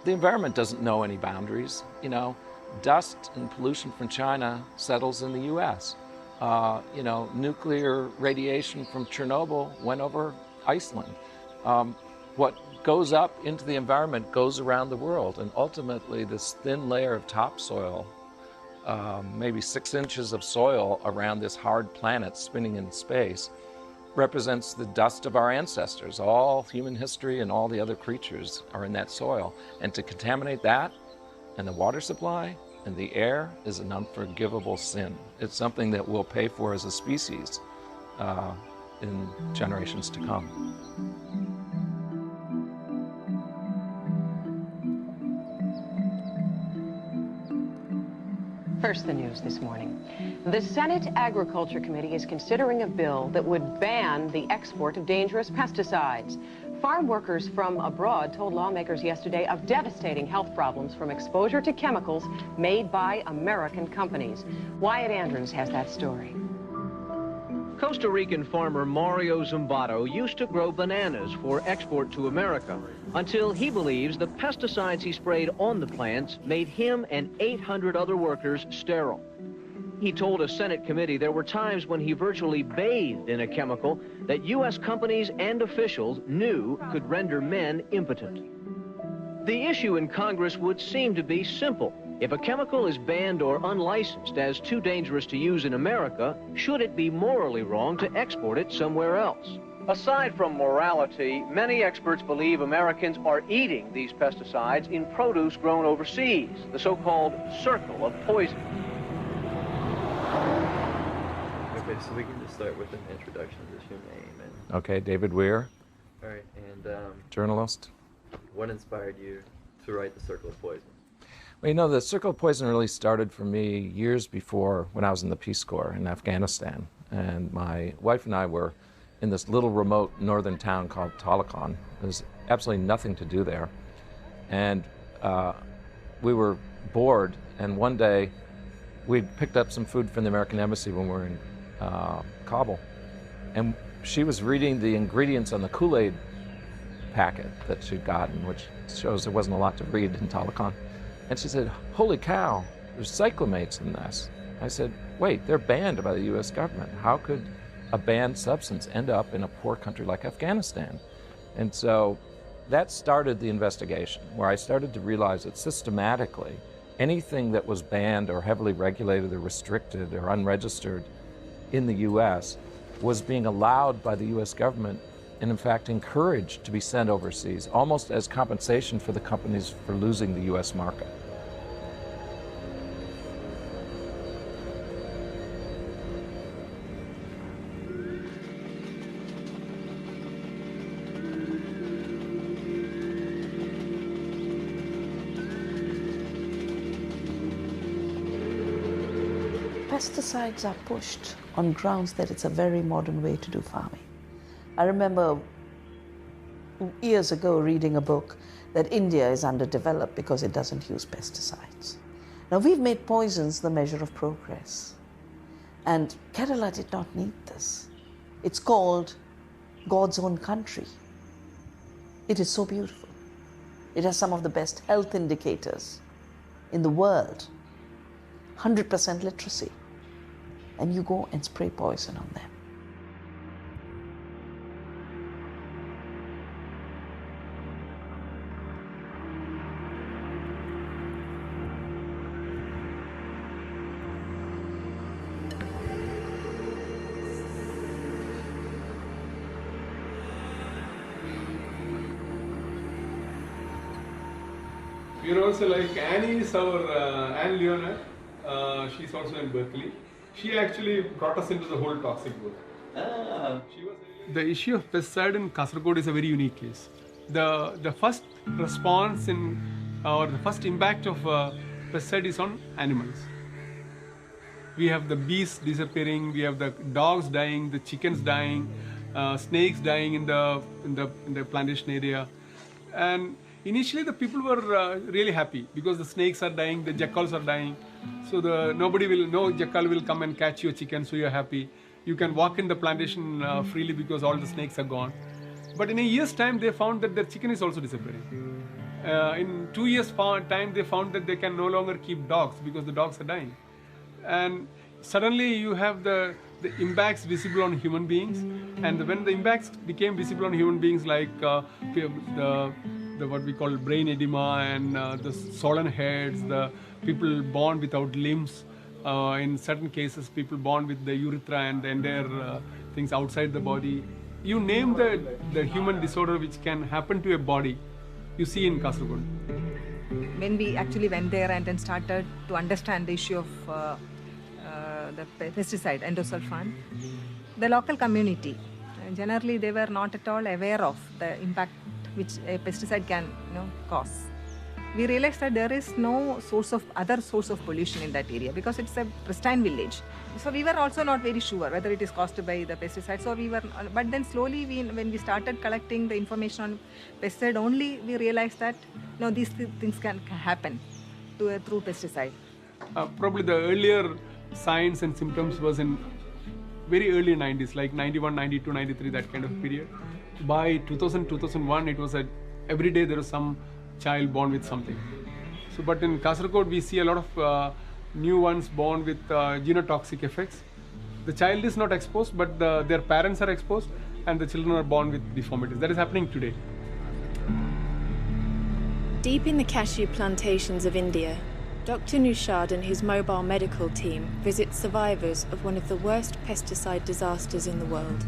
the environment doesn't know any boundaries. You know, dust and pollution from China settles in the US. You know, nuclear radiation from Chernobyl went over Iceland. What goes up into the environment goes around the world, and ultimately this thin layer of topsoil, maybe 6 inches of soil around this hard planet spinning in space, represents the dust of our ancestors. All human history and all the other creatures are in that soil. And to contaminate that and the water supply and the air is an unforgivable sin. It's something that we'll pay for as a species in generations to come. First, the news this morning. The Senate Agriculture Committee is considering a bill that would ban the export of dangerous pesticides. Farm workers from abroad told lawmakers yesterday of devastating health problems from exposure to chemicals made by American companies. Wyatt Andrews has that story. Costa Rican farmer Mario Zumbato used to grow bananas for export to America until he believes the pesticides he sprayed on the plants made him and 800 other workers sterile. He told a Senate committee there were times when he virtually bathed in a chemical that U.S. companies and officials knew could render men impotent. The issue in Congress would seem to be simple. If a chemical is banned or unlicensed as too dangerous to use in America, should it be morally wrong to export it somewhere else? Aside from morality, many experts believe Americans are eating these pesticides in produce grown overseas, the so-called circle of poison. Okay, so we can just start with an introduction of just your name. And, Okay, David Weir, all right, and journalist. what inspired you to write The Circle of Poison? Well, you know, the Circle of Poison really started for me years before when I was in the Peace Corps in Afghanistan. And my wife and I were in this little remote northern town called Talokan. There's absolutely nothing to do there. And we were bored, and one day we'd picked up some food from the American Embassy when we were in Kabul. And she was reading the ingredients on the Kool-Aid packet that she'd gotten, which shows there wasn't a lot to read in Talokan. And she said, "Holy cow, there's cyclamates in this." I said, "Wait, they're banned by the US government. How could a banned substance end up in a poor country like Afghanistan?" And so that started the investigation, where I started to realize that systematically, anything that was banned or heavily regulated or restricted or unregistered in the US was being allowed by the US government and in fact encouraged to be sent overseas, almost as compensation for the companies for losing the US market. Pesticides are pushed on grounds that it's a very modern way to do farming. I remember years ago reading a book that India is underdeveloped because it doesn't use pesticides. Now, we've made poisons the measure of progress. And Kerala did not need this. It's called God's own country. It is so beautiful. It has some of the best health indicators in the world. 100% literacy. And you go and spray poison on them. You know, so like Annie is our, Anne Leonard, she's also in Berkeley. She actually brought us into the whole toxic world. The issue of pesticide in Kasaragod is a very unique case. The first response or the first impact of pesticide is on animals. We have the bees disappearing, we have the dogs dying, the chickens dying, snakes dying in the plantation area. And initially the people were really happy because the snakes are dying, the jackals are dying. So no jackal will come and catch your chicken, so you're happy. You can walk in the plantation freely because all the snakes are gone. But in a year's time, they found that their chicken is also disappearing. In 2 years' time, they found that they can no longer keep dogs because the dogs are dying. And suddenly you have the impacts visible on human beings. And when the impacts became visible on human beings, like the what we call brain edema and the swollen heads, the people born without limbs, in certain cases people born with the urethra and the entire things outside the body. You name the human disorder which can happen to a body, you see in Kasaragod. When we actually went there and then started to understand the issue of the pesticide, endosulfan, the local community, generally they were not at all aware of the impact which a pesticide can cause. We realized that there is no other source of pollution in that area because it's a pristine village. So we were also not very sure whether it is caused by the pesticide. So but then slowly when we started collecting the information on pesticide only, we realized that these things can happen through pesticide. Probably the earlier signs and symptoms was in very early 90s, like 91, 92, 93, that kind of period. By 2000, 2001, it was every day there was some child born with something. So, but in Kasaragod, we see a lot of new ones born with genotoxic effects. The child is not exposed, but their parents are exposed, and the children are born with deformities. That is happening today. Deep in the cashew plantations of India, Dr. Nushad and his mobile medical team visit survivors of one of the worst pesticide disasters in the world.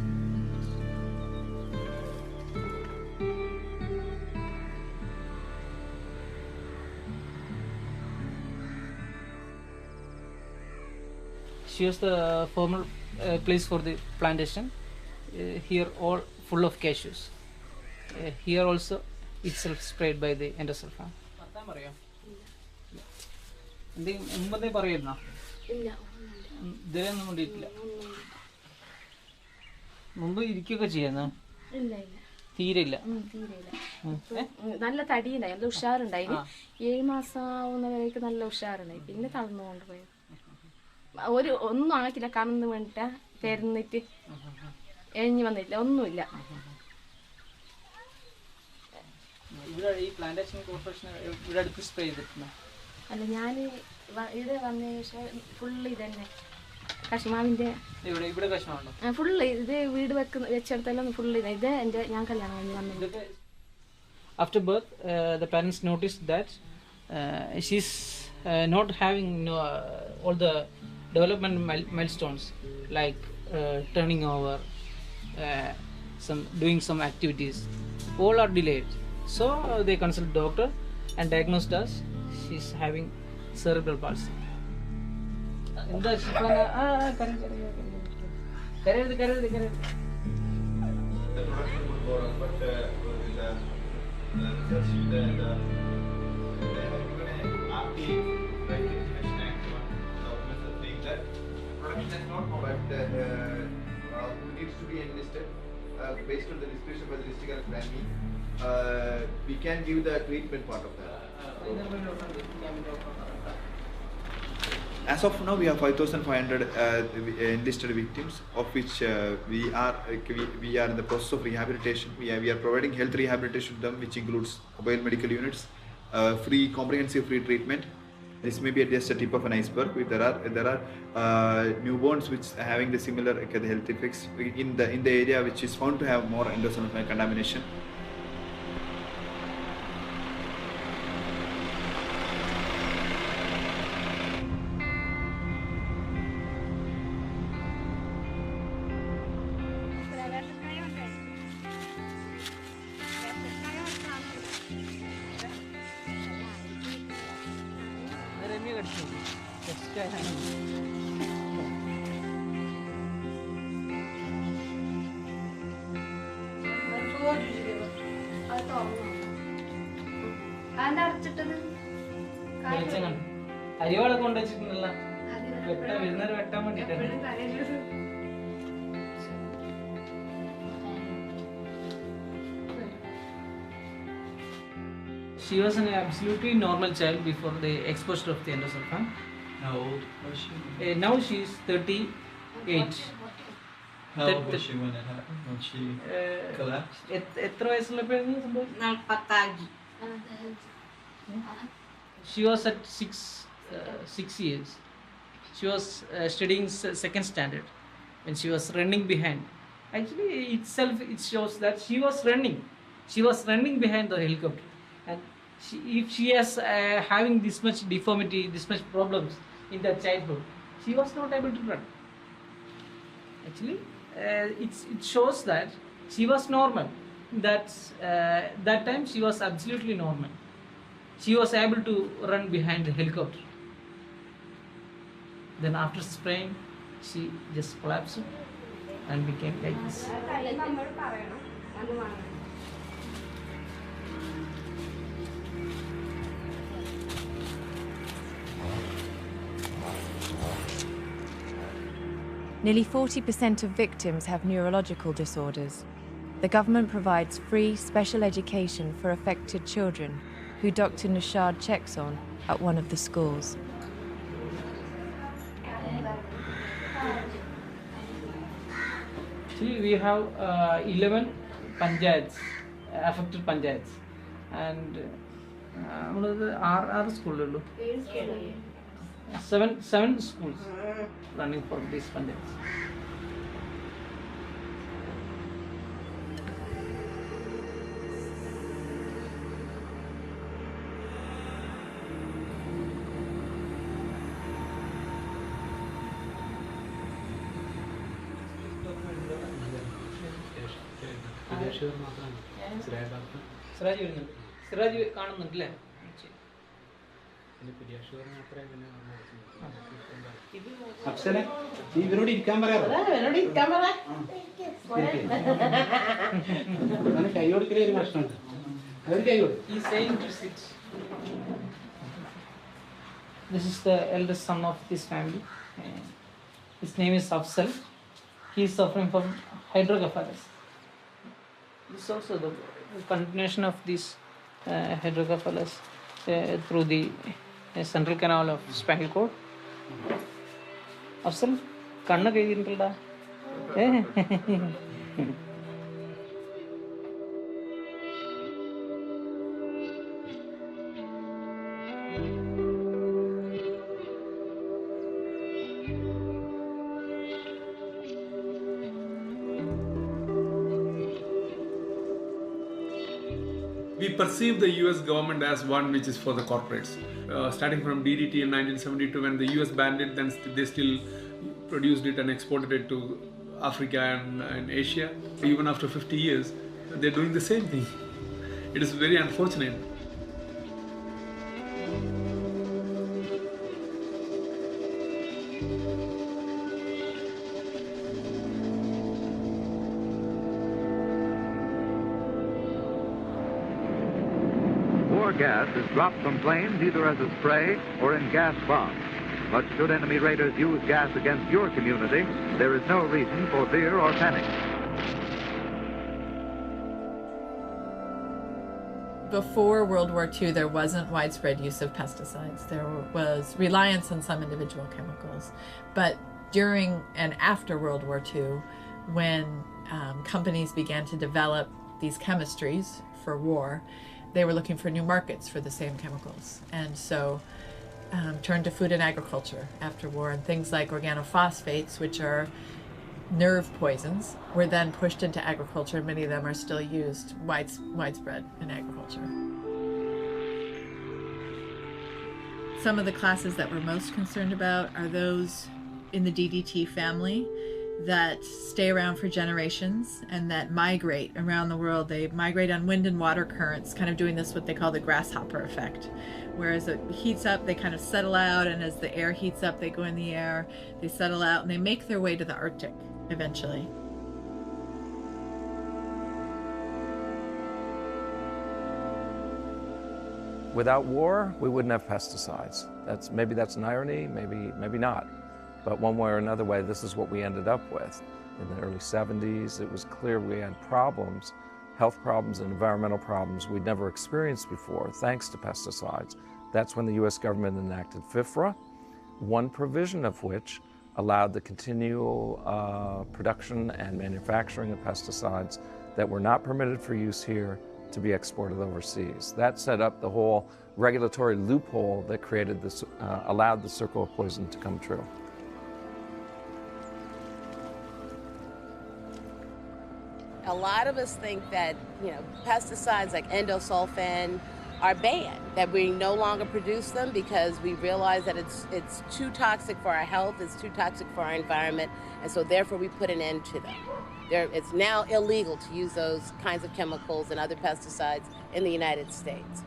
She was the former place for the plantation. Here all full of cashews. Here also itself sprayed by the endosulfan. മുമ്പേ പറയുന്ന ഇതുവരെയൊന്നും കൊണ്ടിട്ടില്ല. മുമ്പ് ഇരിക്കുകയൊക്കെ ചെയ്യുന്ന തീരെ ഇല്ല. നല്ല തടിയുണ്ടായി, നല്ല ഉഷാറുണ്ടായി. 7 മാസം ആവുന്നവരേക്ക് നല്ല ഉഷാറുണ്ടായി. പിന്നെ തളർന്നു കൊണ്ടുപോയി. ഒന്നും ആക്കില്ല, കറന്ന് വേണ്ടിട്ടാ പെരുന്നിട്ട് എഴിഞ്ഞു വന്നില്ല, ഒന്നുമില്ല. ഇവിടെ ഈ പ്ലാന്റേഷൻ കോർപ്പറേഷൻ ഇവിടെ അടുത്ത് സ്പ്രേ ചെയ്തിട്ടുണ്ടോ? അല്ല, ഞാൻ ഇവിടെ വന്ന ശേഷം ഫുള്ള് ഇതന്നെ കശുമാവിൻ്റെ ഫുള്ള് ഇത് വീട് വെച്ചെടുത്തെല്ലാം ഫുള്ള് ഇത് എൻ്റെ ഞാൻ കല്യാണം കഴിഞ്ഞ് വന്നത്. After birth, the parents noticed that she's not having all the development milestones like turning over, doing some activities. All are delayed. So they consult doctor and diagnosed us. She's having cerebral palsy. എന്താ needs to be enlisted based on the discretion by the district and planning. We can give the treatment part of that. As of now, we have 5,500 enlisted victims, of which we are in the process of rehabilitation. We are providing health rehabilitation to them, which includes mobile medical units, comprehensive free treatment. This may be just a tip of an iceberg. There are newborns which are having the similar health effects in the area which is found to have more endosulfan contamination. അരിവാളൊക്കെ കൊണ്ടുവച്ചിട്ടുണ്ടല്ലോ, വരുന്നവർ വെട്ടാൻ വേണ്ടിട്ടാണ്. She was an absolutely normal child before the exposure of the endosulfan. How old was she? Now she is 38. How old was she when it happened? When she collapsed? എത്ര വയസ്സുള്ളപ്പോഴായിരുന്നു സംഭവം? She was at 6 years. She was studying second standard when she was running behind. Actually, it shows that she was running. She was running behind the helicopter. And if she is having this much deformity, this much problems in her childhood, she was not able to run. Actually, it shows that she was normal. That time she was absolutely normal. She was able to run behind the helicopter. Then after spraying, she just collapsed and became like this. Nearly 40% of victims have neurological disorders. The government provides free special education for affected children who Dr. Nushad checks on at one of the schools. Actually, we have 11 panchayats, affected panchayats, and schools. Seven schools running for these panchayats. Siraj കാണുന്നുണ്ടല്ലേ? ഇവരോട് ഇരിക്കാൻ പറയാം. കൈ കൊടുക്കലേ ഒരു പ്രശ്നമുണ്ട്. He's saying to sit. This is the eldest son of this family. His name is Afzal. He is suffering from hydrocephalus. This is also the continuation of this hydrocephalus through the central canal of spinal cord. Afzal, kanna kayirundda. We perceive the US government as one which is for the corporates. Starting from DDT in 1972, when the US banned it, then they still produced it and exported it to Africa and Asia. Even after 50 years, they're doing the same thing. It is very unfortunate. Gas is dropped from planes either as a spray or in gas bombs. But should enemy raiders use gas against your community, there is no reason for fear or panic. Before World War II, there wasn't widespread use of pesticides. There was reliance on some individual chemicals. But during and after World War II, when companies began to develop these chemistries for war, they were looking for new markets for the same chemicals, and so turned to food and agriculture after war, and things like organophosphates, which are nerve poisons, were then pushed into agriculture. Many of them are still used widespread in agriculture. Some of the classes that we're most concerned about are those in the DDT family that stay around for generations and that migrate around the world. They migrate on wind and water currents, kind of doing this what they call the grasshopper effect. Whereas it heats up, they kind of settle out, and as the air heats up, they go in the air, they settle out, and they make their way to the Arctic eventually. Without war, we wouldn't have pesticides. Maybe that's an irony, maybe not. But one way or another way, this is what we ended up with. In the early 70s, it was clear we had problems, health problems and environmental problems we'd never experienced before, thanks to pesticides. That's when the US government enacted FIFRA, one provision of which allowed the continual production and manufacturing of pesticides that were not permitted for use here to be exported overseas. That set up the whole regulatory loophole that created this, allowed the circle of poison to come true. A lot of us think that, pesticides like endosulfan are banned, that we no longer produce them because we realize that it's too toxic for our health, it's too toxic for our environment, and so therefore we put an end to them. It's now illegal to use those kinds of chemicals and other pesticides in the United States.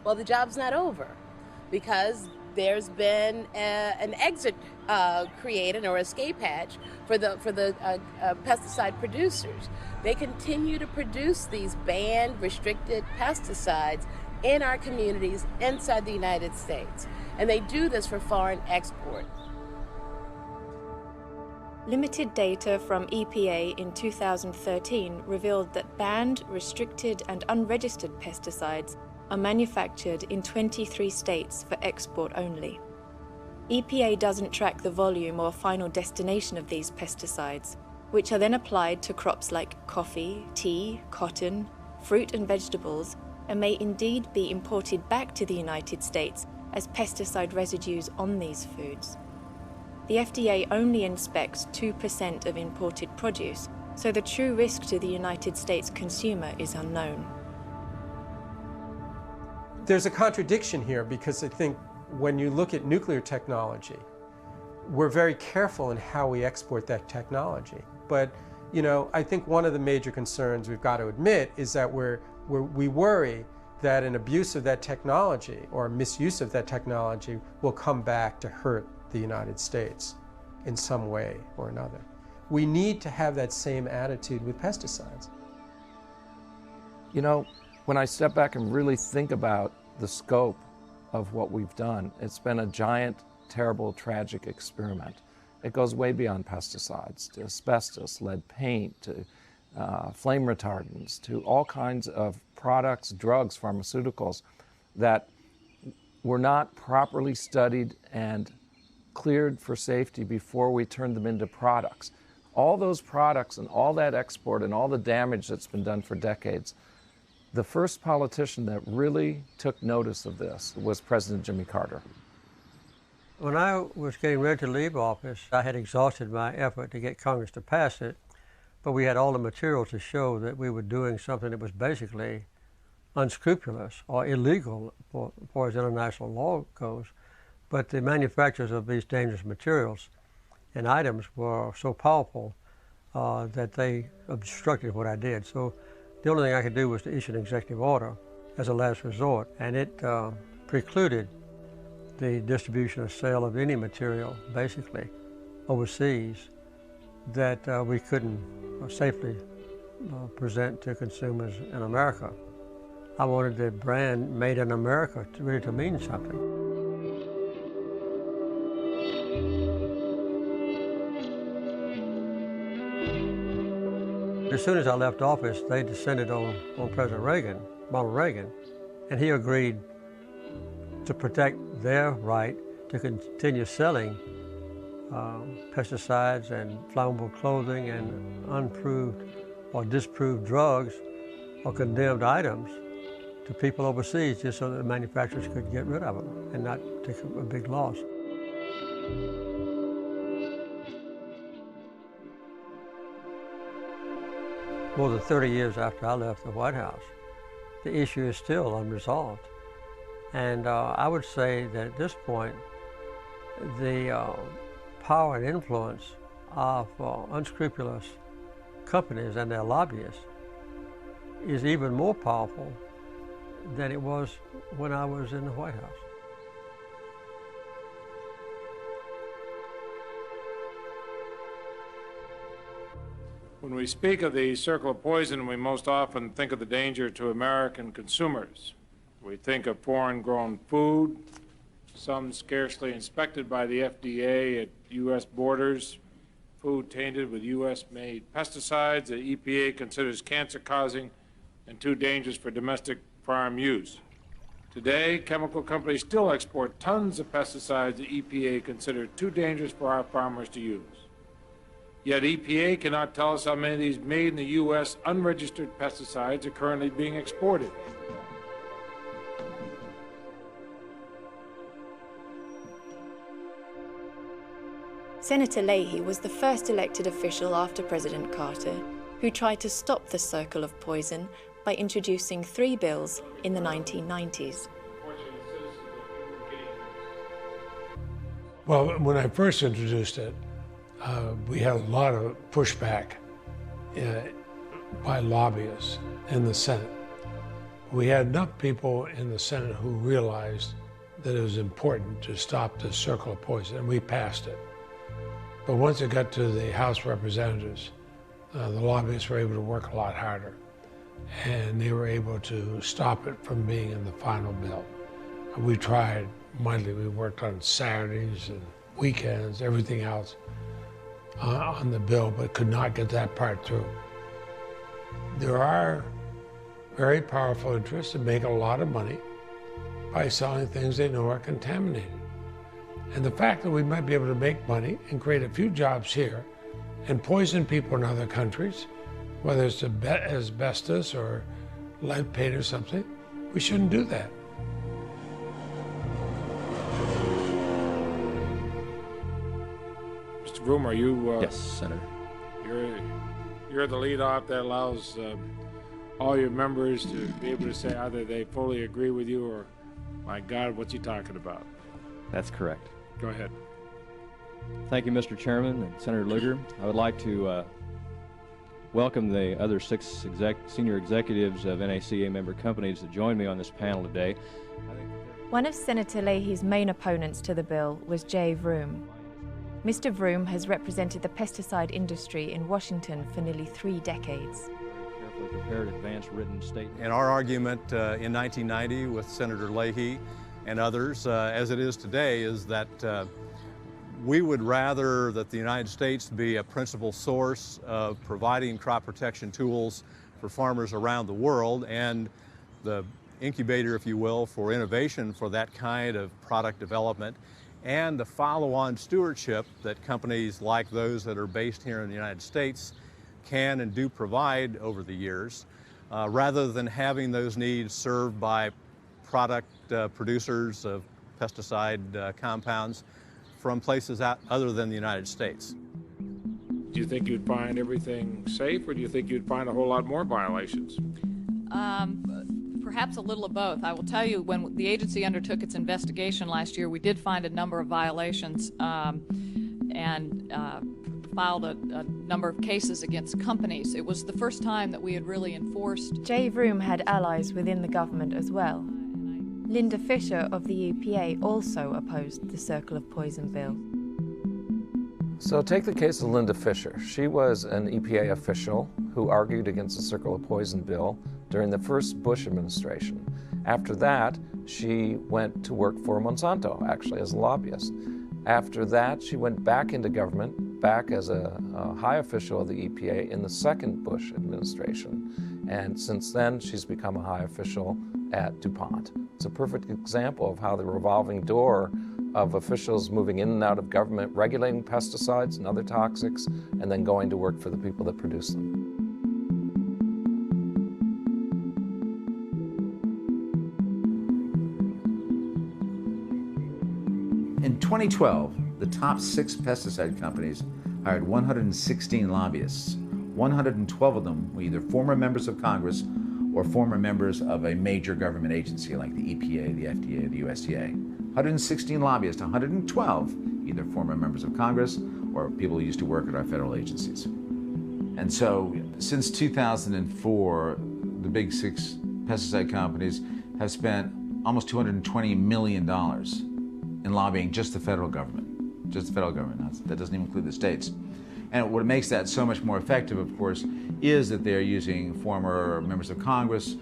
Well, the job's not over because there's been an exit created or escape hatch for the pesticide producers. They continue to produce these banned, restricted pesticides in our communities inside the United States, and they do this for foreign export. Limited data from EPA in 2013 revealed that banned, restricted, and unregistered pesticides are manufactured in 23 states for export only. EPA doesn't track the volume or final destination of these pesticides, which are then applied to crops like coffee, tea, cotton, fruit and vegetables, and may indeed be imported back to the United States as pesticide residues on these foods. The FDA only inspects 2% of imported produce, so the true risk to the United States consumer is unknown. There's a contradiction here because I think when you look at nuclear technology, we're very careful in how we export that technology. But, I think one of the major concerns we've got to admit is that we worry that an abuse of that technology or a misuse of that technology will come back to hurt the United States in some way or another. We need to have that same attitude with pesticides. When I step back and really think about the scope of what we've done, it's been a giant, terrible, tragic experiment. It goes way beyond pesticides, to asbestos, lead paint, to flame retardants, to all kinds of products, drugs, pharmaceuticals that were not properly studied and cleared for safety before we turned them into products. All those products and all that export and all the damage that's been done for decades, the first politician that really took notice of this was President Jimmy Carter. When I was getting ready to leave office, I had exhausted my effort to get Congress to pass it, but we had all the material to show that we were doing something that was basically unscrupulous or illegal as far as international law goes. But the manufacturers of these dangerous materials and items were so powerful that they obstructed what I did. So the only thing I could do was to issue an executive order as a last resort, and it precluded the distribution or sale of any material, basically, overseas that we couldn't safely present to consumers in America. I wanted the brand Made in America really to mean something. As soon as I left office, they descended on President Reagan, Ronald Reagan, and he agreed to protect their right to continue selling pesticides and flammable clothing and unproved or disproved drugs or condemned items to people overseas just so that the manufacturers could get rid of them and not take a big loss. More than 30 years after I left the White House, the issue is still unresolved. And I would say that at this point, the power and influence of unscrupulous companies and their lobbyists is even more powerful than it was when I was in the White House. When we speak of the circle of poison, we most often think of the danger to American consumers. We think of foreign-grown food, some scarcely inspected by the FDA at U.S. borders, food tainted with U.S.-made pesticides that EPA considers cancer-causing and too dangerous for domestic farm use. Today, chemical companies still export tons of pesticides that EPA considers too dangerous for our farmers to use. Yet EPA cannot tell us how many of these made in the U.S. unregistered pesticides are currently being exported. Senator Leahy was the first elected official after President Carter who tried to stop the circle of poison by introducing 3 bills in the 1990s. Well, when I first introduced it, we had a lot of pushback by lobbyists in the Senate. We had enough people in the Senate who realized that it was important to stop the circle of poison, and we passed it. But once it got to the House of Representatives, the lobbyists were able to work a lot harder, and they were able to stop it from being in the final bill. We tried mightily. We worked on Saturdays and weekends, everything else on the bill, but could not get that part through. There are very powerful interests that make a lot of money by selling things they know are contaminated. And the fact that we might be able to make money and create a few jobs here and poison people in other countries, whether it's asbestos or lead paint or something, we shouldn't do that. Mr. Vroom, are you... Yes, Senator. You're the lead-off that allows all your members to be able to say either they fully agree with you or, my God, what's he talking about? That's correct. Go ahead. Thank you, Mr. Chairman and Senator Lugar. I would like to welcome the other 6 senior executives of NACA member companies that joined me on this panel today. One of Senator Leahy's main opponents to the bill was Jay Vroom. Mr. Vroom has represented the pesticide industry in Washington for nearly 3 decades. Carefully prepared, advanced written statement. And our argument in 1990 with Senator Leahy and others, as it is today, is that we would rather that the United States be a principal source of providing crop protection tools for farmers around the world and the incubator, if you will, for innovation for that kind of product development, and the follow-on stewardship that companies like those that are based here in the United States can and do provide over the years, rather than having those needs served by product producers of pesticide compounds from places other than the United States. Do you think you'd find everything safe, or do you think you'd find a whole lot more violations? Perhaps a little of both. I will tell you, when the agency undertook its investigation last year, we did find a number of violations and filed a number of cases against companies. It was the first time that we had really enforced. Jay Vroom had allies within the government as well. Linda Fisher of the EPA also opposed the Circle of Poison bill. So take the case of Linda Fisher. She was an EPA official who argued against the Circle of Poison bill during the first Bush administration. After that, she went to work for Monsanto, actually, as a lobbyist. After that, she went back into government, back as a high official of the EPA in the second Bush administration. And since then, she's become a high official at DuPont. It's a perfect example of how the revolving door of officials moving in and out of government, regulating pesticides and other toxics, and then going to work for the people that produce them. In 2012, the top 6 pesticide companies hired 116 lobbyists. 112 of them were either former members of Congress or former members of a major government agency like the EPA, the FDA, the USDA. 116 lobbyists, 112 either former members of Congress or people who used to work at our federal agencies. And so since 2004, the big 6 pesticide companies have spent almost $220 million in lobbying just the federal government. Just the federal government. That doesn't even include the states. And what makes that so much more effective, of course, is that they're using former members of Congress,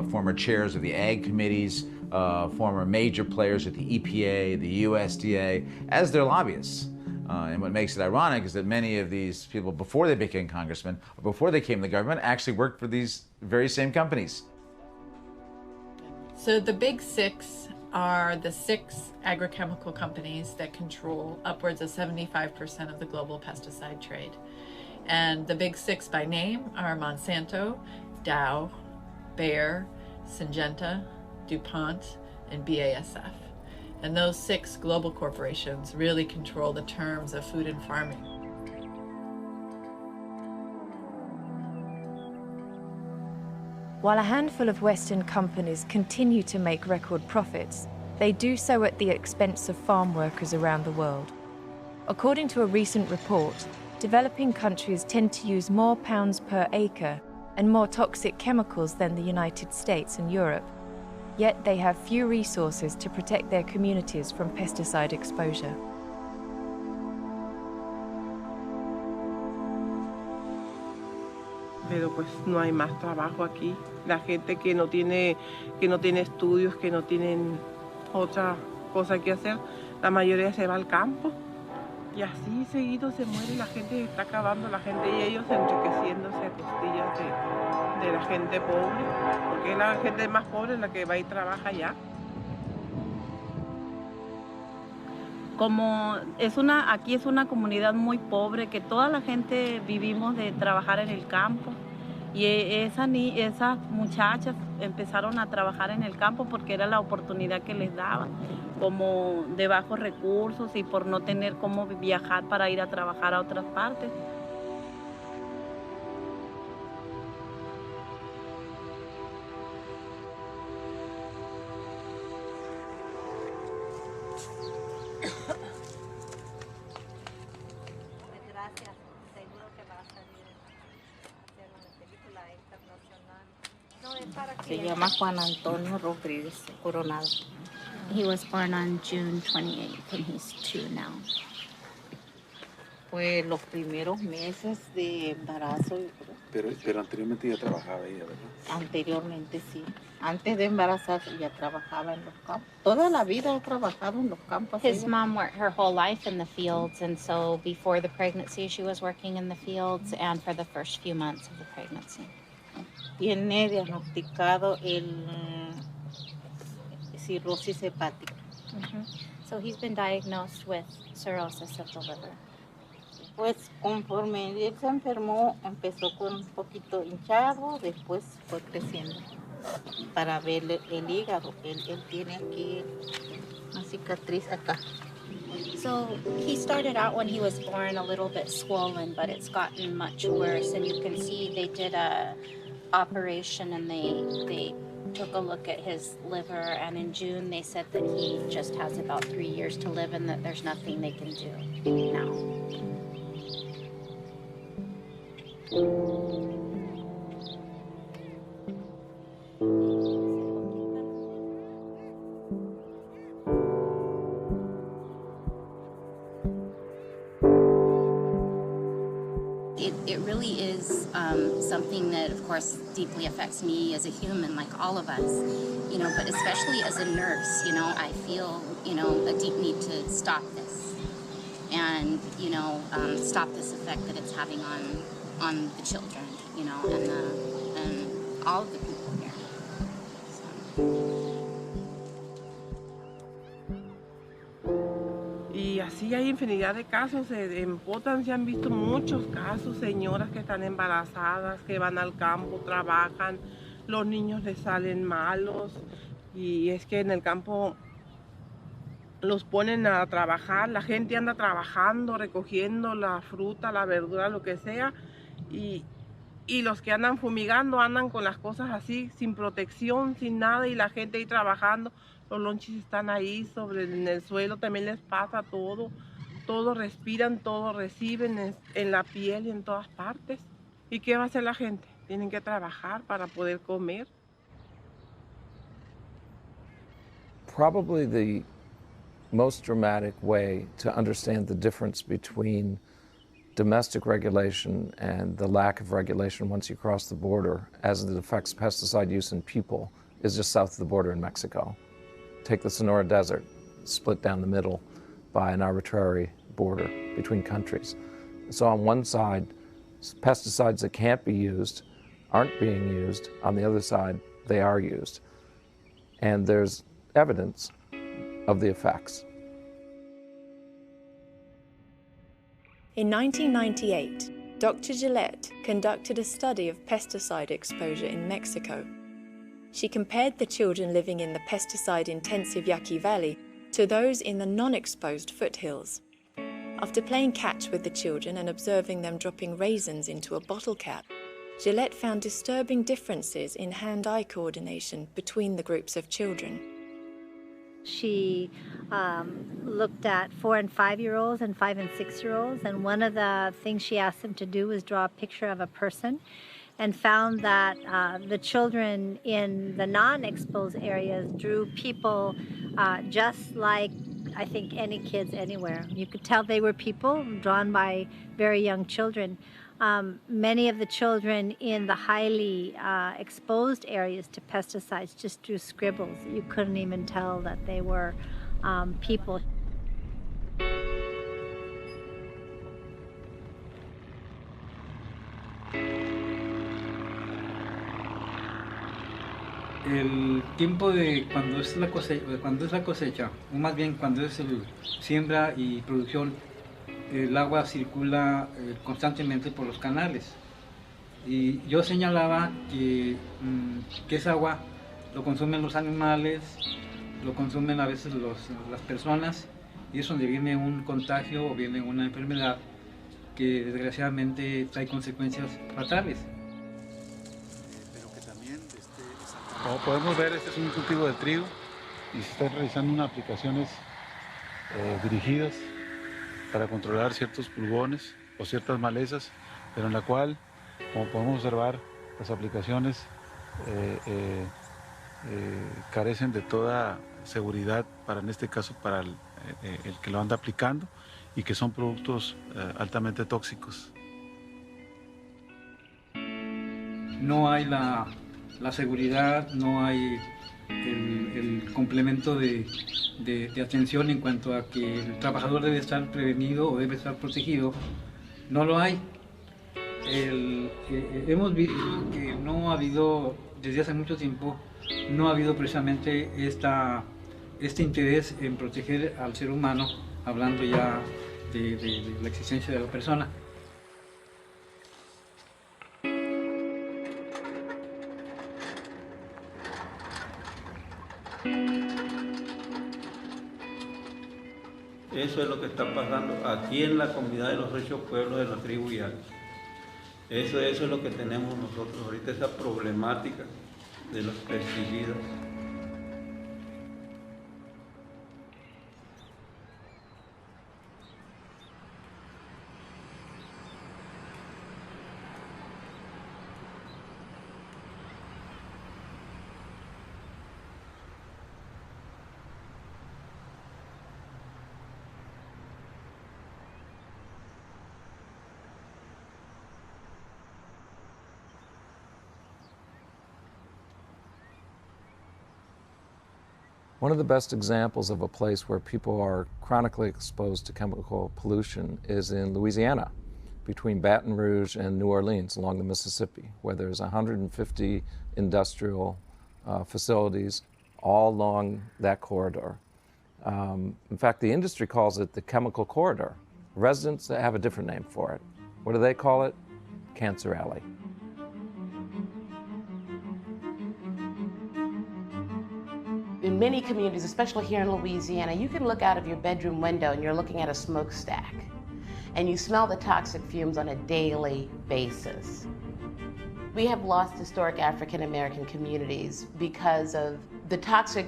former chairs of the ag committees, former major players at the EPA, the USDA, as their lobbyists. And what makes it ironic is that many of these people, before they became congressmen, or before they came to the government, actually worked for these very same companies. So the big 6 are the 6 agrochemical companies that control upwards of 75% of the global pesticide trade. And the big six by name are Monsanto, Dow, Bayer, Syngenta, DuPont, and BASF. And those 6 global corporations really control the terms of food and farming. While a handful of Western companies continue to make record profits, they do so at the expense of farm workers around the world. According to a recent report, developing countries tend to use more pounds per acre and more toxic chemicals than the United States and Europe, yet they have few resources to protect their communities from pesticide exposure. Pero pues no hay más trabajo aquí. La gente que no tiene estudios, que no tienen otra cosa que hacer, la mayoría se va al campo. Y así seguido se muere, la gente está acabando, la gente y ellos enriqueciéndose a costillas de la gente pobre, porque la gente más pobre es la que va y trabaja allá. Como aquí es una comunidad muy pobre, que toda la gente vivimos de trabajar en el campo, y esas muchachas empezaron a trabajar en el campo porque era la oportunidad que les daban, como de bajos recursos y por no tener cómo viajar para ir a trabajar a otras partes. Se llama Juan Antonio Rodríguez Coronado. He was born on June 28th and he's 2 now. Pues los primeros meses de embarazo. Pero anteriormente ya trabajaba ella, ¿verdad? Anteriormente sí. Antes de embarazarse ya trabajaba en los campos. Toda la vida ha trabajado en los campos. His mom worked her whole life in the fields, and so before the pregnancy she was working in the fields and for the first few months of the pregnancy. Tiene diagnosticado el cirrosis hepática. So he's been diagnosed with cirrhosis of the liver. Pues conforme él se enfermó, empezó con un poquito hinchado, después fue creciendo. Para ver el hígado, él tiene aquí una cicatriz acá. So he started out when he was born a little bit swollen, but it's gotten much worse. And you can see they did a operation and they took a look at his liver, and in June they said that he just has about 3 years to live and that there's nothing they can do now. It really is something that, of course, deeply affects me as a human, like all of us, you know, but especially as a nurse, you know, I feel, you know, a deep need to stop this and, you know, stop this effect that it's having on the children, you know, and all of the people here. Y así hay infinidad de casos. En Potan se han visto muchos casos, señoras que están embarazadas, que van al campo, trabajan, los niños les salen malos, y es que en el campo los ponen a trabajar, la gente anda trabajando, recogiendo la fruta, la verdura, lo que sea, y los que andan fumigando andan con las cosas así, sin protección, sin nada, y la gente ahí trabajando. Los lonches están ahí en el suelo, también les pasa todo. Todo respiran, todo reciben en la piel y en todas partes. ¿Y qué va a hacer la gente? Tienen que trabajar para poder comer. Probably the most dramatic way to understand the difference between domestic regulation and the lack of regulation once you cross the border as it affects pesticide use in people is just south of the border in Mexico. Take the Sonora Desert, split down the middle by an arbitrary border between countries. So on one side, pesticides that can't be used aren't being used. On the other side, they are used. And there's evidence of the effects. In 1998, Dr. Gillette conducted a study of pesticide exposure in Mexico. She compared the children living in the pesticide-intensive Yaqui Valley to those in the non-exposed foothills. After playing catch with the children and observing them dropping raisins into a bottle cap, Gillette found disturbing differences in hand-eye coordination between the groups of children. She looked at 4- and 5-year-olds and 5- and 6-year-olds, and one of the things she asked them to do was draw a picture of a person, and found that the children in the non-exposed areas drew people just like, I think, any kids anywhere. You could tell they were people drawn by very young children. Many of the children in the highly exposed areas to pesticides just drew scribbles. You couldn't even tell that they were people. El tiempo de cuando es la cosecha, o más bien cuando es el siembra y producción, el agua circula constantemente por los canales. Y yo señalaba que esa agua lo consumen los animales, lo consumen a veces las personas, y es donde viene un contagio o viene una enfermedad que desgraciadamente trae consecuencias fatales. Como podemos ver, este es un cultivo de trigo y se están realizando unas aplicaciones dirigidas para controlar ciertos pulgones o ciertas malezas, pero en la cual, como podemos observar, las aplicaciones carecen de toda seguridad para, en este caso, para el que lo anda aplicando, y que son productos altamente tóxicos. No hay la seguridad, no hay el complemento de atención en cuanto a que el trabajador debe estar prevenido o debe estar protegido. No lo hay. Hemos visto que no ha habido, desde hace mucho tiempo, no ha habido precisamente este interés en proteger al ser humano, hablando ya de la existencia de la persona. Eso es lo que está pasando aquí en la comunidad de los 8 pueblos de la tribu Yaqui. Eso es lo que tenemos nosotros ahorita, esa problemática de los pesticidas. One of the best examples of a place where people are chronically exposed to chemical pollution is in Louisiana, between Baton Rouge and New Orleans along the Mississippi, where there's 150 industrial facilities all along that corridor. In fact, the industry calls it the chemical corridor. Residents have a different name for it. What do they call it? Cancer Alley. In many communities, especially here in Louisiana, you can look out of your bedroom window and you're looking at a smokestack, and you smell the toxic fumes on a daily basis. We have lost historic African American communities because of the toxic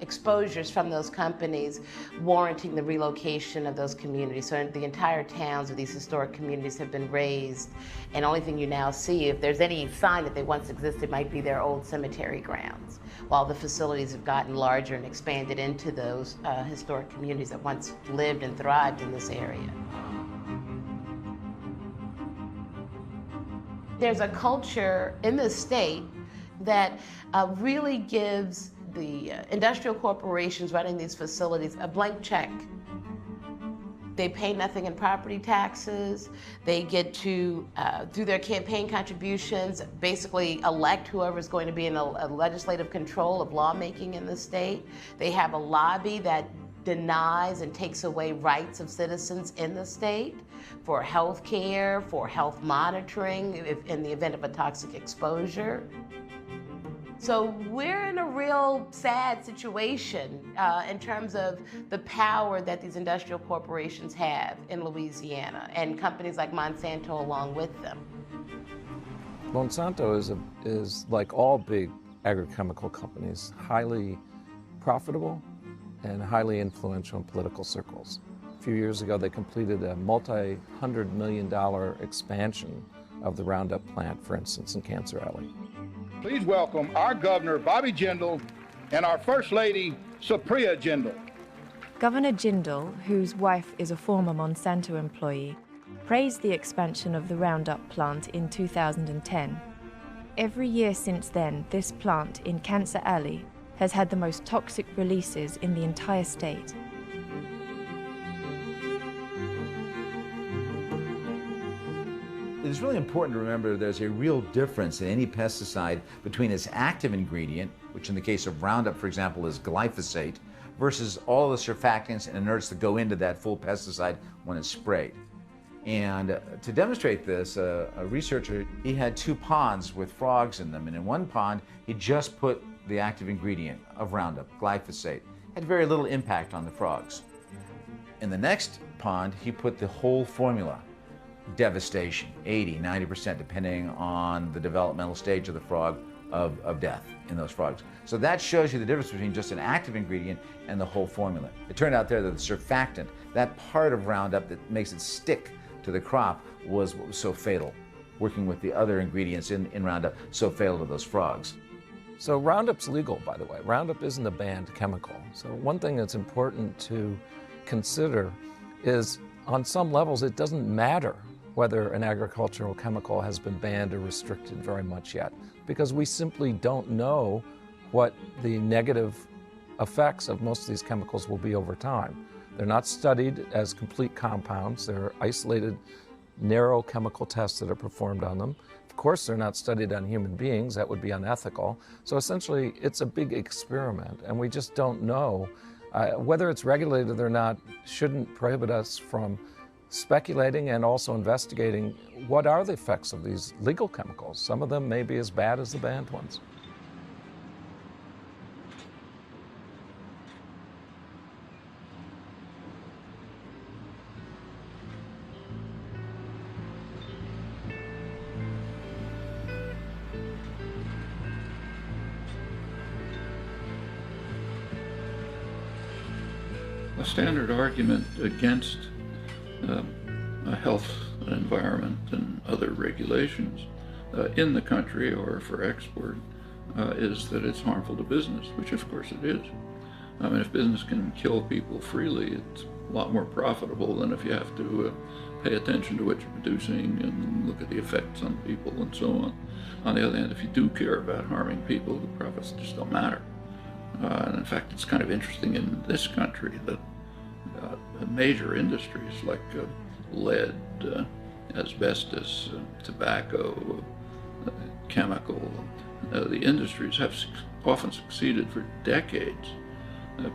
exposures from those companies warranting the relocation of those communities. So the entire towns of these historic communities have been razed, and the only thing you now see, if there's any sign that they once existed, might be their old cemetery grounds, while the facilities have gotten larger and expanded into those historic communities that once lived and thrived in this area. There's a culture in this state that really gives the industrial corporations running these facilities a blank check. They pay nothing in property taxes. They get to, through their campaign contributions, basically elect whoever's going to be in a legislative control of lawmaking in the state. They have a lobby that denies and takes away rights of citizens in the state for health care, for health monitoring in the event of a toxic exposure. So we're in a real sad situation in terms of the power that these industrial corporations have in Louisiana, and companies like Monsanto along with them. Monsanto is like all big agrochemical companies, highly profitable and highly influential in political circles. A few years ago, they completed a multi-$100-million expansion of the Roundup plant, for instance, in Cancer Alley. Please welcome our Governor, Bobby Jindal, and our First Lady, Supriya Jindal. Governor Jindal, whose wife is a former Monsanto employee, praised the expansion of the Roundup plant in 2010. Every year since then, this plant in Cancer Alley has had the most toxic releases in the entire state. It's really important to remember there's a real difference in any pesticide between its active ingredient, which in the case of Roundup, for example, is glyphosate, versus all the surfactants and inerts that go into that full pesticide when it's sprayed. And to demonstrate this, a researcher, he had 2 ponds with frogs in them, and in one pond, he just put the active ingredient of Roundup, glyphosate. Had very little impact on the frogs. In the next pond, he put the whole formula. Devastation, 80–90%, depending on the developmental stage of the frog, of death in those frogs. So that shows you the difference between just an active ingredient and the whole formula. It turned out there that the surfactant, that part of Roundup that makes it stick to the crop, was what was so fatal, working with the other ingredients in Roundup, so fatal to those frogs. So Roundup's legal, by the way. Roundup isn't a banned chemical. So one thing that's important to consider is, on some levels, it doesn't matter whether an agricultural chemical has been banned or restricted very much yet, because we simply don't know what the negative effects of most of these chemicals will be over time. They're not studied as complete compounds. There are isolated, narrow chemical tests that are performed on them. Of course, they're not studied on human beings. That would be unethical. So essentially, it's a big experiment, and we just don't know. Whether it's regulated or not shouldn't prohibit us from speculating and also investigating what are the effects of these legal chemicals. Some of them may be as bad as the banned ones. A standard argument against a health environment and other regulations in the country or for export is that it's harmful to business, which of course it is. I mean, if business can kill people freely, it's a lot more profitable than if you have to pay attention to what you're producing and look at the effects on people and so on. On the other hand, if you do care about harming people, the profits just don't matter. And in fact, it's kind of interesting in this country that major industries like lead, asbestos, tobacco, chemical, the industries have often succeeded for decades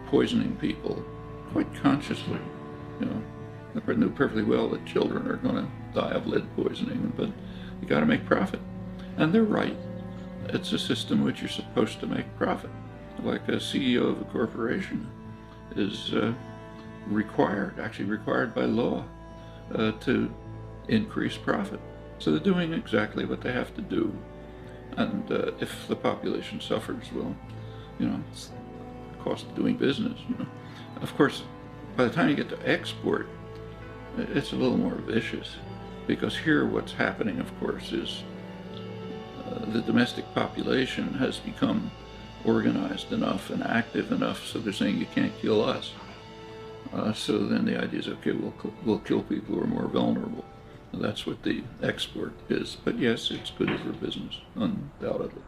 poisoning people quite consciously. You know, they knew perfectly well that children are going to die of lead poisoning, but you got to make profit. And they're right. It's a system which you're supposed to make profit. Like a CEO of a corporation is actually required by law to increase profit. So they're doing exactly what they have to do. And if the population suffers, well, you know, it's the cost of doing business, you know. Of course, by the time you get to export, it's a little more vicious, because here what's happening, of course, is the domestic population has become organized enough and active enough, so they're saying you can't kill us. So then the idea is, okay, we'll kill people who are more vulnerable. That's what the export is. But yes, it's good for business, undoubtedly.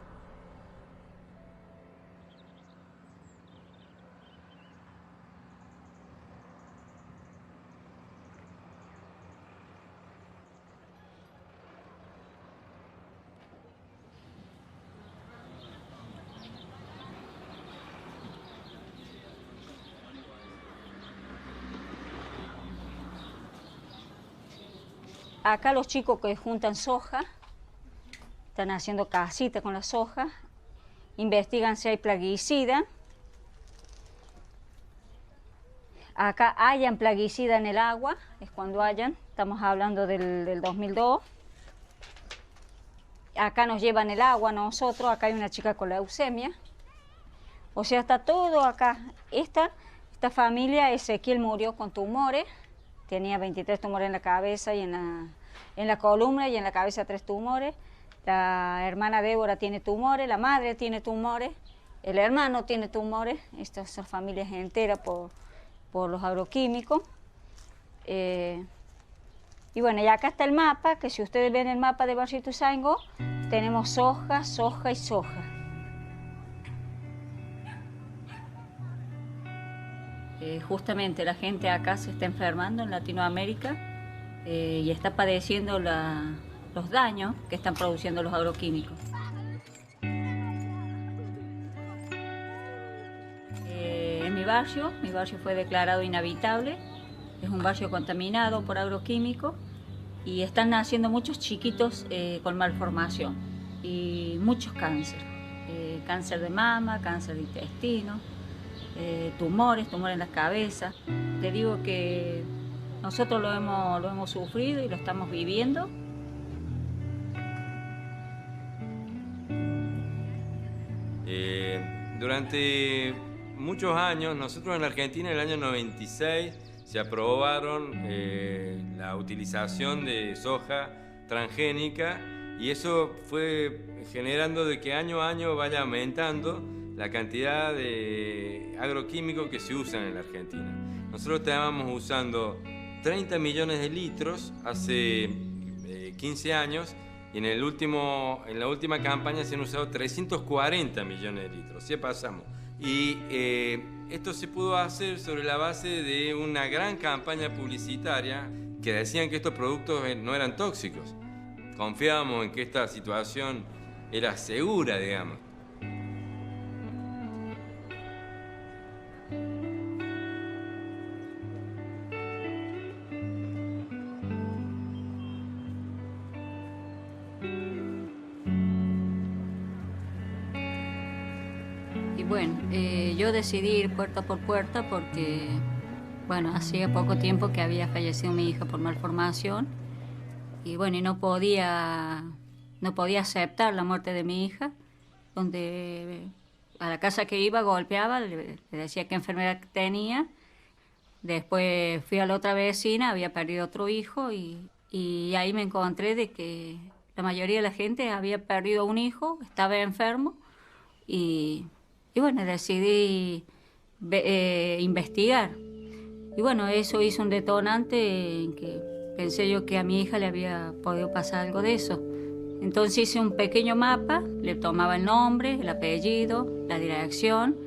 Acá los chicos que juntan soja, están haciendo casitas con la soja, investigan si hay plaguicida. Acá hayan plaguicida en el agua, es cuando hayan, estamos hablando del 2002. Acá nos llevan el agua nosotros, acá hay una chica con leucemia. O sea, está todo acá. Esta familia, Ezequiel murió con tumores, tenía 23 tumores en la cabeza y en la columna y en la cabeza 3 tumores. La hermana Débora tiene tumores, la madre tiene tumores, el hermano tiene tumores. Estas son familias enteras por los agroquímicos. Y bueno, y acá está el mapa, que si ustedes ven el mapa de Barrio Ituzaingó, tenemos soja, soja y soja. Justamente la gente acá se está enfermando en Latinoamérica y está padeciendo los daños que están produciendo los agroquímicos. En mi barrio fue declarado inhabitable, es un barrio contaminado por agroquímicos y están naciendo muchos chiquitos con malformación y muchos cánceres, cáncer de mama, cáncer de intestino, tumores en la cabeza. Te digo que nosotros lo hemos sufrido y lo estamos viviendo. Durante muchos años, nosotros en Argentina en el año 96 se aprobaron la utilización de soja transgénica y eso fue generando de que año a año vaya aumentando la cantidad de agroquímicos que se usan en la Argentina. Nosotros estábamos usando 30 millones de litros hace 15 años y en la última campaña se han usado 340 millones de litros. Sí pasamos. Y esto se pudo hacer sobre la base de una gran campaña publicitaria que decían que estos productos no eran tóxicos. Confiábamos en que esta situación era segura, digamos. Bueno, yo decidí ir puerta por puerta porque, bueno, hacía poco tiempo que había fallecido mi hija por malformación y bueno, y no podía aceptar la muerte de mi hija, donde a la casa que iba golpeaba, le decía qué enfermedad tenía. Después fui a la otra vecina, había perdido otro hijo y ahí me encontré de que la mayoría de la gente había perdido un hijo, estaba enfermo y bueno, decidí investigar. Y bueno, eso hizo un detonante en que pensé yo que a mi hija le había podido pasar algo de eso. Entonces hice un pequeño mapa, le tomaba el nombre, el apellido, la dirección,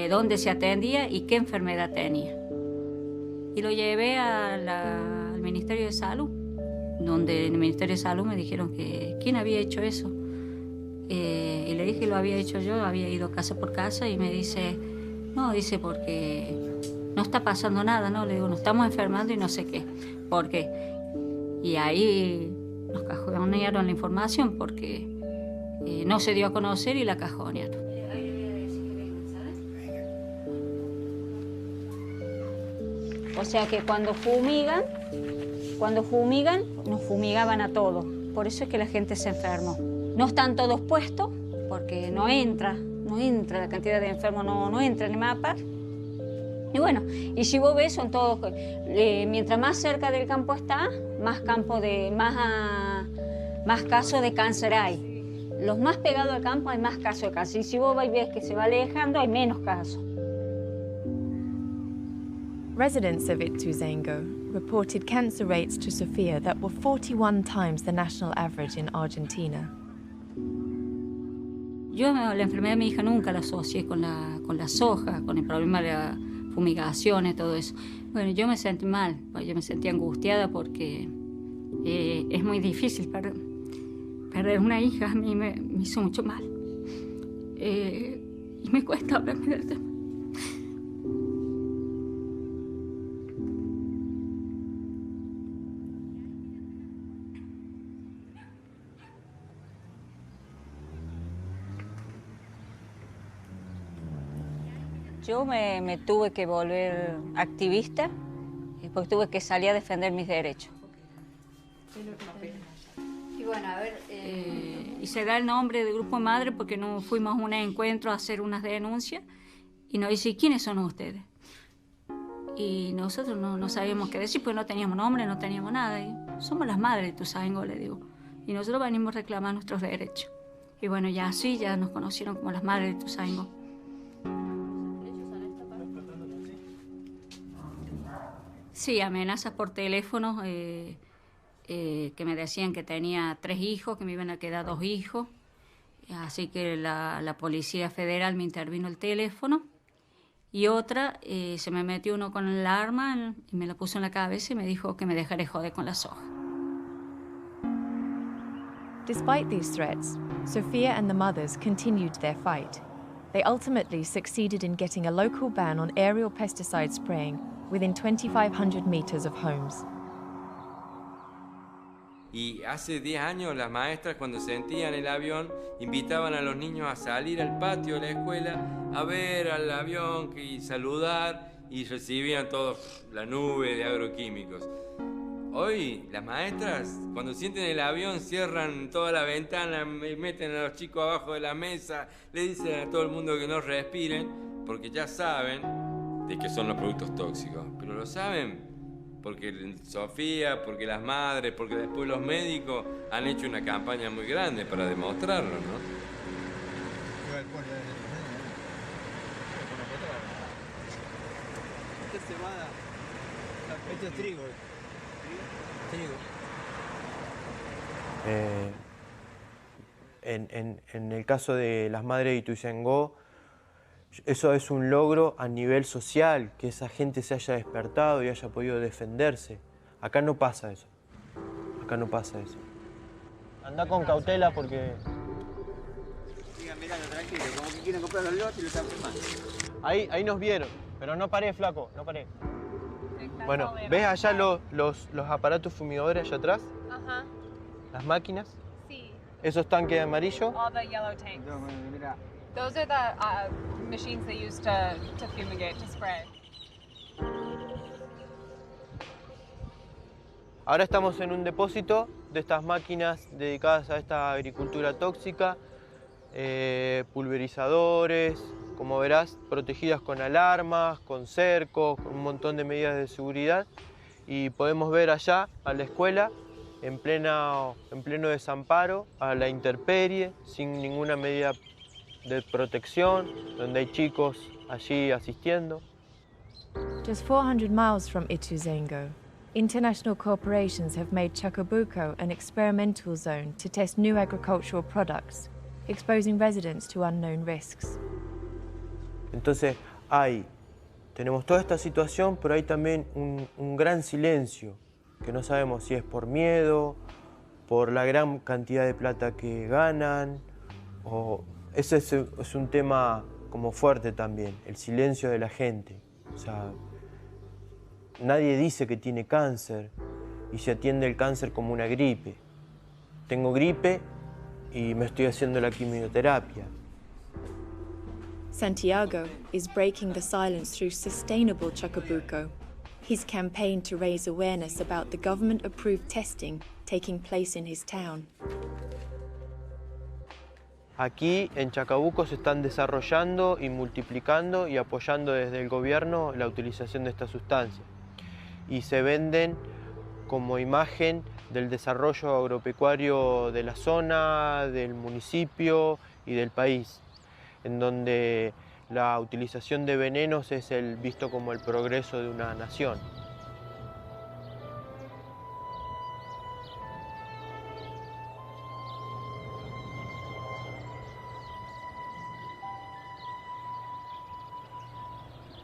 dónde se atendía y qué enfermedad tenía. Y lo llevé al Ministerio de Salud, donde en el Ministerio de Salud me dijeron que quién había hecho eso. Y le dije que lo había hecho yo, había ido casa por casa y me dice, no, dice porque no está pasando nada, ¿no? Le digo, nos estamos enfermando y no sé qué. ¿Por qué? Y ahí nos cajonearon la información porque no se dio a conocer y la cajonearon. O sea que cuando fumigan, nos fumigaban a todos. Por eso es que la gente se enfermó. No están todos puestos, porque no entra la cantidad de enfermos, no entra en el mapa. Y bueno, y si vos ves, son todos, mientras más cerca del campo está, más casos de cáncer hay. Los más pegados al campo hay más casos de cáncer. Y si vos ves que se va alejando, hay menos casos. Residents of Ituzaingó reported cancer rates to Sofia that were 41 times the national average in Argentina. Yo la enfermedad de mi hija nunca la asocié con la soja, con el problema de la fumigación y todo eso. Bueno, yo me sentí mal, yo me sentí angustiada porque es muy difícil perder una hija. A mí me hizo mucho mal. Y me cuesta hablarme del tema. Yo me tuve que volver activista porque tuve que salir a defender mis derechos. Y bueno, a ver... Y se da el nombre de Grupo Madre porque no fuimos a un encuentro a hacer unas denuncias y nos dice, ¿quiénes son ustedes? Y nosotros no sabíamos qué decir, pues no teníamos nombre, no teníamos nada. Y somos las madres de Ituzaingó, le digo. Y nosotros venimos a reclamar nuestros derechos. Y bueno, ya así ya nos conocieron como las madres de Ituzaingó. Sí, amenazas por teléfono, que me decían que tenía 3 hijos, que me iban a quedar 2 hijos. Así que la Policía Federal me intervino el teléfono. Y otra, se me metió uno con el arma y me la puso en la cabeza y me dijo que me dejaré joder con la soja. Despite these threats, Sophia and the mothers continued their fight. They ultimately succeeded in getting a local ban on aerial pesticide spraying within 2,500 meters of homes. Y hace 10 años las maestras cuando sentían el avión invitaban a los niños a salir al patio de la escuela a ver al avión y saludar y recibían todos la nube de agroquímicos. Hoy las maestras cuando sienten el avión cierran toda la ventana, meten a los chicos abajo de la mesa, le dicen a todo el mundo que no respiren porque ya saben de qué son los productos tóxicos, pero lo saben porque Sofía, porque las madres, porque después los médicos han hecho una campaña muy grande para demostrarlo, ¿no? Esto es trigo. En el caso de las madres de Ituzaingó, eso es un logro a nivel social, que esa gente se haya despertado y haya podido defenderse. Acá no pasa eso. Acá no pasa eso. Anda con cautela porque... Sigan mirando tranquilo, como que quieren comprar los lotes y los están filmando. Ahí nos vieron, pero no paré, flaco, no paré. Bueno, ¿ves allá los aparatos fumigadores allá atrás? Ajá. Las máquinas. Sí. ¿Esos tanques amarillos? All the yellow tanks. Those are the machines they use to fumigate, to spray. Ahora estamos en un depósito de estas máquinas dedicadas a esta agricultura tóxica, pulverizadores, como verás, protegidas con alarmas, con cercos, con un montón de medidas de seguridad. Y podemos ver allá a la escuela en pleno desamparo, a la intemperie, sin ninguna medida de protección, donde hay chicos allí asistiendo. Just 400 miles from Ituzaingó, international corporations have made Chacabuco an experimental zone to test new agricultural products, exposing residents to unknown risks. Entonces tenemos toda esta situación, pero hay también un gran silencio, que no sabemos si es por miedo, por la gran cantidad de plata que ganan, o ese es un tema como fuerte también, el silencio de la gente. O sea, nadie dice que tiene cáncer y se atiende el cáncer como una gripe. Tengo gripe y me estoy haciendo la quimioterapia. Santiago is breaking the silence through sustainable Chacabuco, his campaign to raise awareness about the government-approved testing taking place in his town. Aquí en Chacabuco se están desarrollando y multiplicando y apoyando desde el gobierno la utilización de esta sustancia. Y se venden como imagen del desarrollo agropecuario de la zona, del municipio y del país, en donde la utilización de venenos es visto como el progreso de una nación.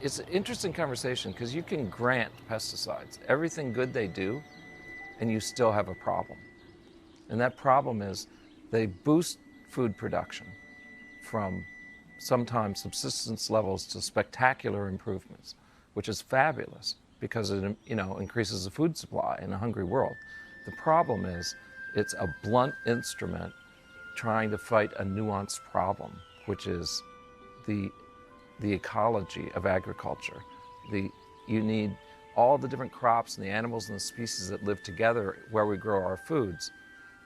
It's an interesting conversation because you can grant pesticides everything good they do, and you still have a problem. And that problem is they boost food production from sometimes subsistence levels to spectacular improvements, which is fabulous because it increases the food supply in a hungry world. The problem is it's a blunt instrument trying to fight a nuanced problem, which is the the ecology of agriculture. You need all the different crops and the animals and the species that live together where we grow our foods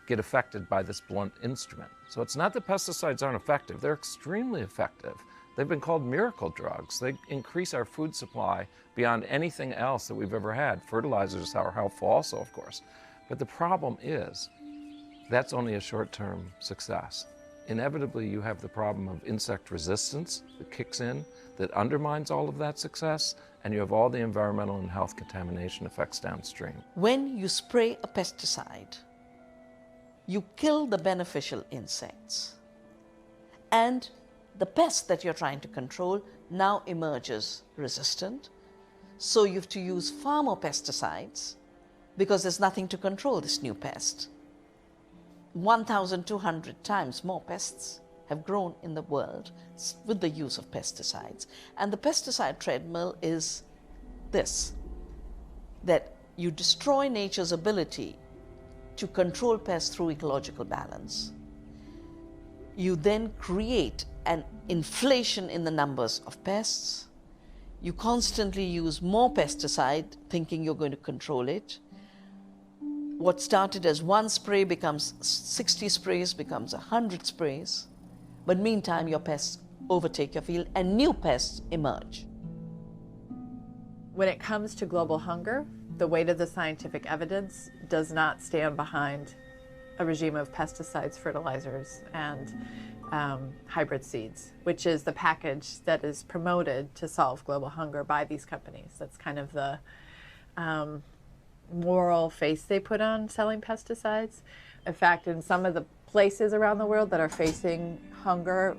get affected by this blunt instrument. So it's not that pesticides aren't effective, they're extremely effective. They've been called miracle drugs. They increase our food supply beyond anything else that we've ever had. Fertilizers are helpful also, of course. But the problem is, that's only a short-term success. Inevitably, you have the problem of insect resistance that kicks in, that undermines all of that success, and you have all the environmental and health contamination effects downstream. When you spray a pesticide, you kill the beneficial insects, and the pest that you're trying to control now emerges resistant. So you have to use far more pesticides because there's nothing to control this new pest. 1,200 times more pests have grown in the world with the use of pesticides. And the pesticide treadmill is this, that you destroy nature's ability to control pests through ecological balance. You then create an inflation in the numbers of pests. You constantly use more pesticide, thinking you're going to control it. What started as 1 spray becomes 60 sprays, becomes 100 sprays. But meantime, your pests overtake your field and new pests emerge. When it comes to global hunger, the weight of the scientific evidence does not stand behind a regime of pesticides, fertilizers, and hybrid seeds, which is the package that is promoted to solve global hunger by these companies. That's kind of the moral face they put on selling pesticides. In fact, in some of the places around the world that are facing hunger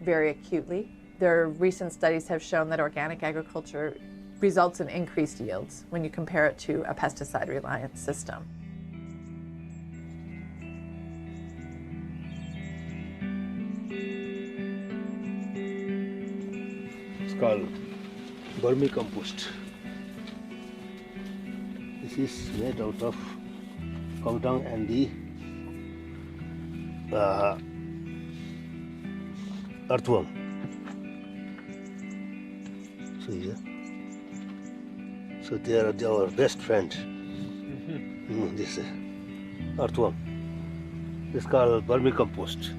very acutely, their recent studies have shown that organic agriculture results in increased yields when you compare it to a pesticide-reliant system. It's called vermicompost. This is made out of cow dung and the earthworm. So here, so they are our best friend. This earthworm. This is called vermicompost.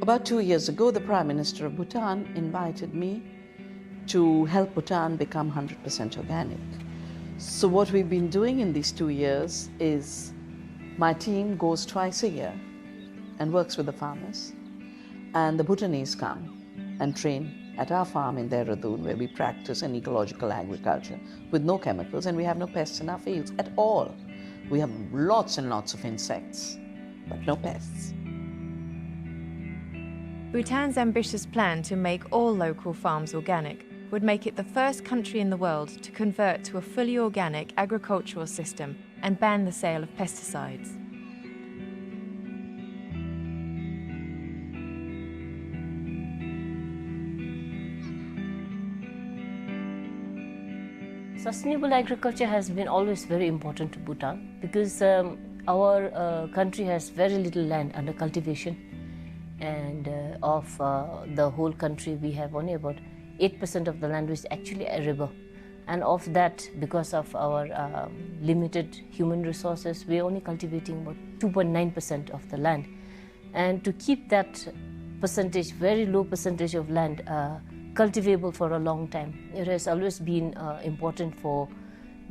About 2 years ago, the Prime Minister of Bhutan invited me to help Bhutan become 100% organic. So what we've been doing in these 2 years is my team goes twice a year and works with the farmers, and the Bhutanese come and train at our farm in Dehradun, where we practice an ecological agriculture with no chemicals, and we have no pests in our fields at all. We have lots and lots of insects, but no pests. Bhutan's ambitious plan to make all local farms organic would make it the first country in the world to convert to a fully organic agricultural system and ban the sale of pesticides. Sustainable agriculture has been always very important to Bhutan because our country has very little land under cultivation, and of the whole country we have only about 8% of the land which is actually arable, and of that, because of our limited human resources, we are only cultivating about 2.9% of the land. And to keep that percentage, very low percentage of land cultivable for a long time, it has always been important for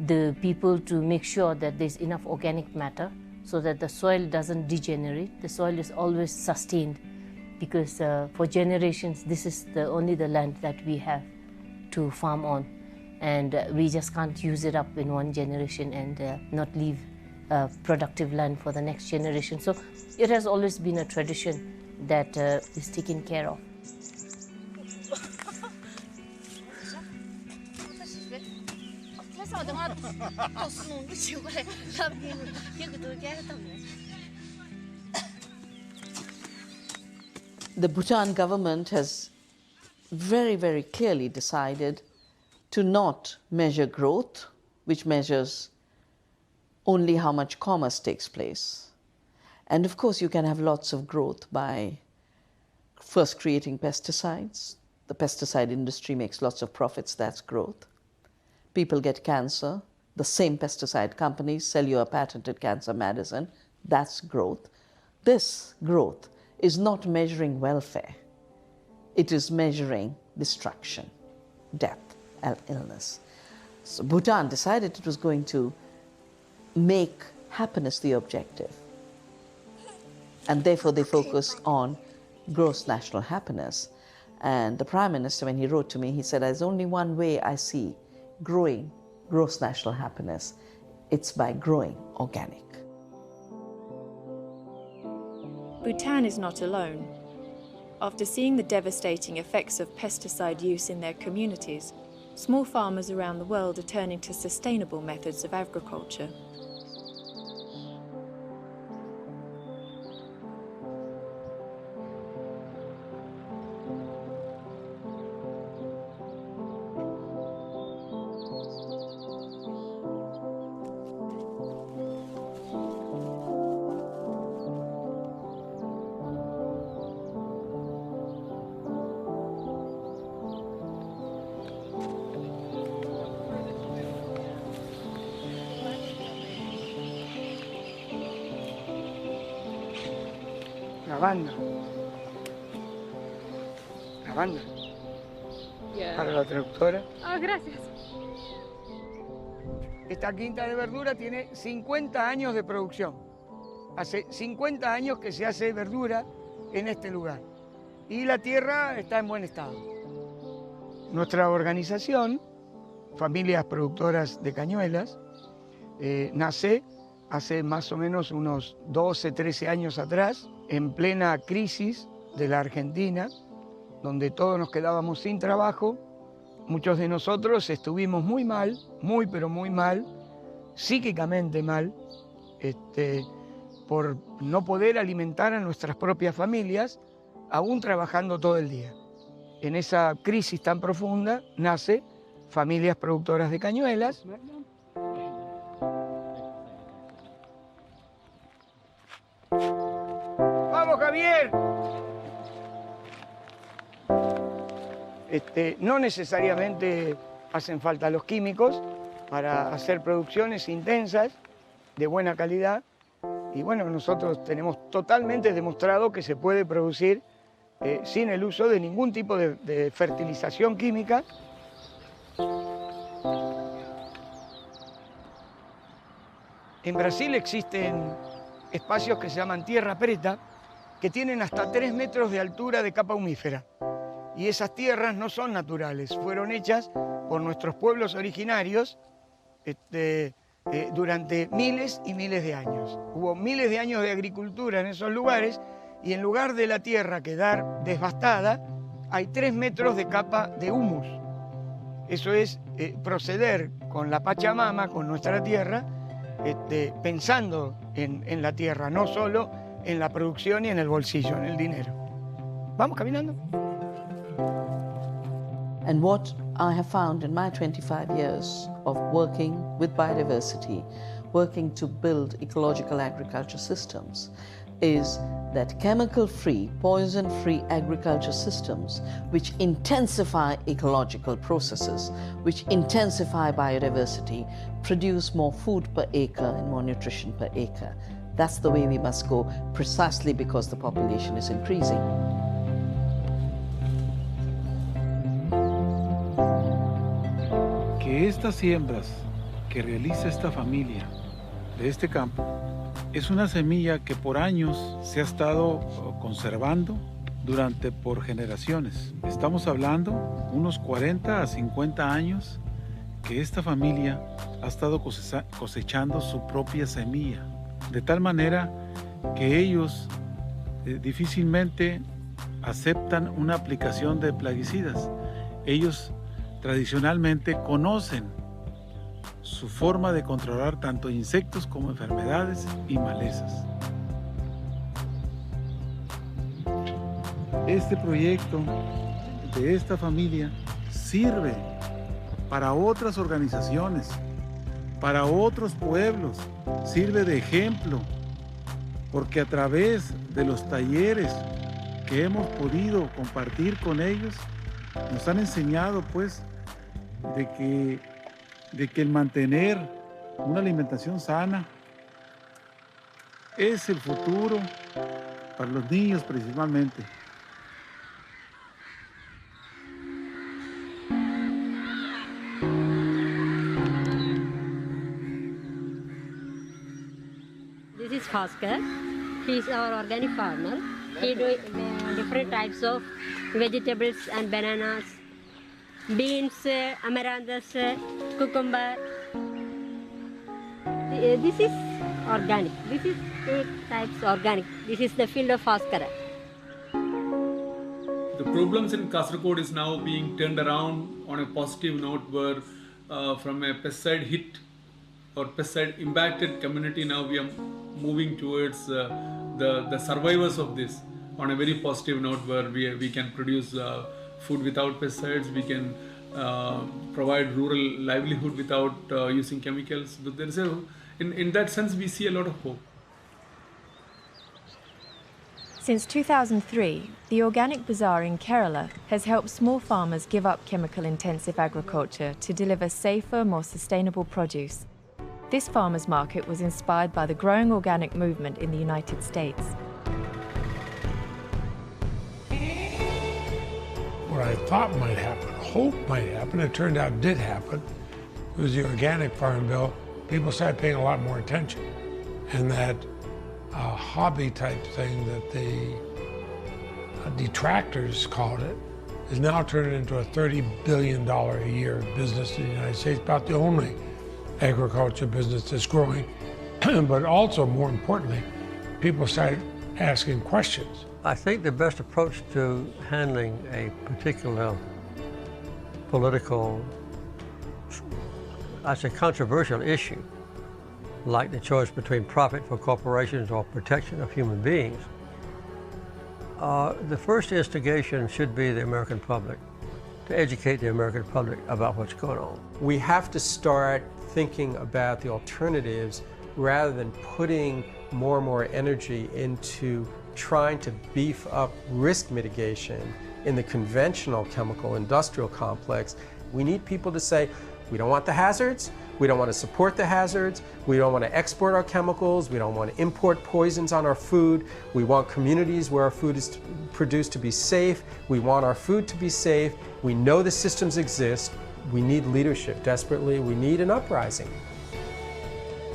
the people to make sure that there's enough organic matter so that the soil doesn't degenerate. The soil is always sustained, because for generations this is only the land that we have to farm on, and we just can't use it up in one generation and not leave productive land for the next generation. So it has always been a tradition that is taken care of. The Bhutan government has very, very clearly decided to not measure growth, which measures only how much commerce takes place, And of course, you can have lots of growth by first creating pesticides. The pesticide industry makes lots of profits, that's growth. People get cancer. The same pesticide companies sell you a patented cancer medicine. That's growth. This growth is not measuring welfare. It is measuring destruction, death, and illness. So Bhutan decided it was going to make happiness the objective. And therefore they focus on gross national happiness. And the Prime Minister, when he wrote to me, he said, there's only one way I see growing gross national happiness. It's by growing organic. Bhutan is not alone. After seeing the devastating effects of pesticide use in their communities, small farmers around the world are turning to sustainable methods of agriculture. La banda. Para la traductora. Ah, gracias. Esta quinta de verdura tiene 50 años de producción. Hace 50 años que se hace verdura en este lugar. Y la tierra está en buen estado. Nuestra organización, Familias Productoras de Cañuelas, nace hace más o menos unos 12, 13 años atrás, en plena crisis de la Argentina, donde todos nos quedábamos sin trabajo. Muchos de nosotros estuvimos muy mal, pero muy mal, psíquicamente mal, por no poder alimentar a nuestras propias familias, aún trabajando todo el día. En esa crisis tan profunda nace Familias Productoras de Cañuelas. ¡Vamos, Javier! No necesariamente hacen falta los químicos para hacer producciones intensas, de buena calidad. Y bueno, nosotros tenemos totalmente demostrado que se puede producir sin el uso de ningún tipo de fertilización química. En Brasil existen espacios que se llaman tierra preta, que tienen hasta 3 metros de altura de capa humífera. Y esas tierras no son naturales, fueron hechas por nuestros pueblos originarios durante miles y miles de años. Hubo miles de años de agricultura en esos lugares y en lugar de la tierra quedar devastada, hay 3 metros de capa de humus. Eso es proceder con la Pachamama, con nuestra tierra, pensando en la tierra, no solo en la producción y en el bolsillo, en el dinero. ¿Vamos caminando? And what I have found in my 25 years of working with biodiversity, working to build ecological agriculture systems, is that chemical-free, poison-free agriculture systems which intensify ecological processes, which intensify biodiversity, produce more food per acre and more nutrition per acre. That's the way we must go, precisely because the population is increasing. Que estas siembras que realiza esta familia de este campo es una semilla que por años se ha estado conservando por generaciones. Estamos hablando unos 40 a 50 años que esta familia ha estado cosechando su propia semilla, de tal manera que ellos difícilmente aceptan una aplicación de plaguicidas. Ellos tradicionalmente conocen su forma de controlar tanto insectos como enfermedades y malezas. Este proyecto de esta familia sirve para otras organizaciones, para otros pueblos, sirve de ejemplo porque a través de los talleres que hemos podido compartir con ellos, nos han enseñado pues de que el mantener una alimentación sana es el futuro para los niños principalmente. This is Oscar. He is our organic farmer. He does different types of vegetables and bananas, beans, amaranthus, cucumber. This is organic. This is two types organic. This is the field of Oscar. The problems in Kasaragod is now being turned around on a positive note where from a pesticide hit or pesticide impacted community, now we are moving towards the survivors of this on a very positive note where we can produce food without pesticides, we can provide rural livelihood without using chemicals. There is in that sense, we see a lot of hope. Since 2003, the Organic Bazaar in Kerala has helped small farmers give up chemical-intensive agriculture to deliver safer, more sustainable produce. This farmers' market was inspired by the growing organic movement in the United States. What I thought might happen, hope might happen, it turned out did happen. It was the Organic Farm Bill. People started paying a lot more attention. And that hobby type thing that the detractors called it is now turning into a $30 billion a year business in the United States, about the only agriculture business that's growing. But also, more importantly, people started asking questions. I think the best approach to handling a particular political, I say controversial issue, like the choice between profit for corporations or protection of human beings, the first instigation should be the American public, to educate the American public about what's going on. We have to start thinking about the alternatives rather than putting more and more energy into trying to beef up risk mitigation in the conventional chemical industrial complex. We need people to say, we don't want the hazards, we don't want to support the hazards, we don't want to export our chemicals, we don't want to import poisons on our food, we want communities where our food is produced to be safe, we want our food to be safe, we know the systems exist, we need leadership desperately, we need an uprising.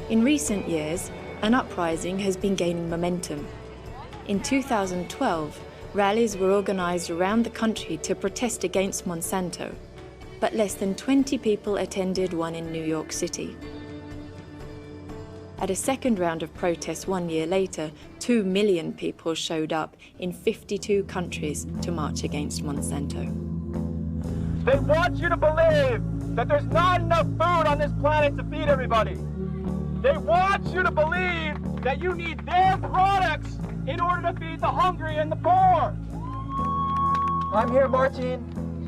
In recent years, an uprising has been gaining momentum. In 2012, rallies were organised around the country to protest against Monsanto, but less than 20 people attended one in New York City. At a second round of protests 1 year later, 2 million people showed up in 52 countries to march against Monsanto. They want you to believe that there's not enough food on this planet to feed everybody. They want you to believe that you need their products in order to feed the hungry and the poor. I'm here marching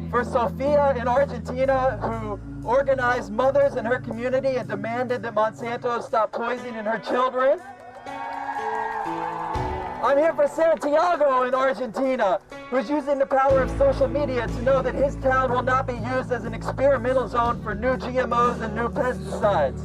for Sofia in Argentina, who organized mothers in her community and demanded that Monsanto stop poisoning her children. I'm here for Santiago in Argentina, who's using the power of social media to know that his town will not be used as an experimental zone for new GMOs and new pesticides.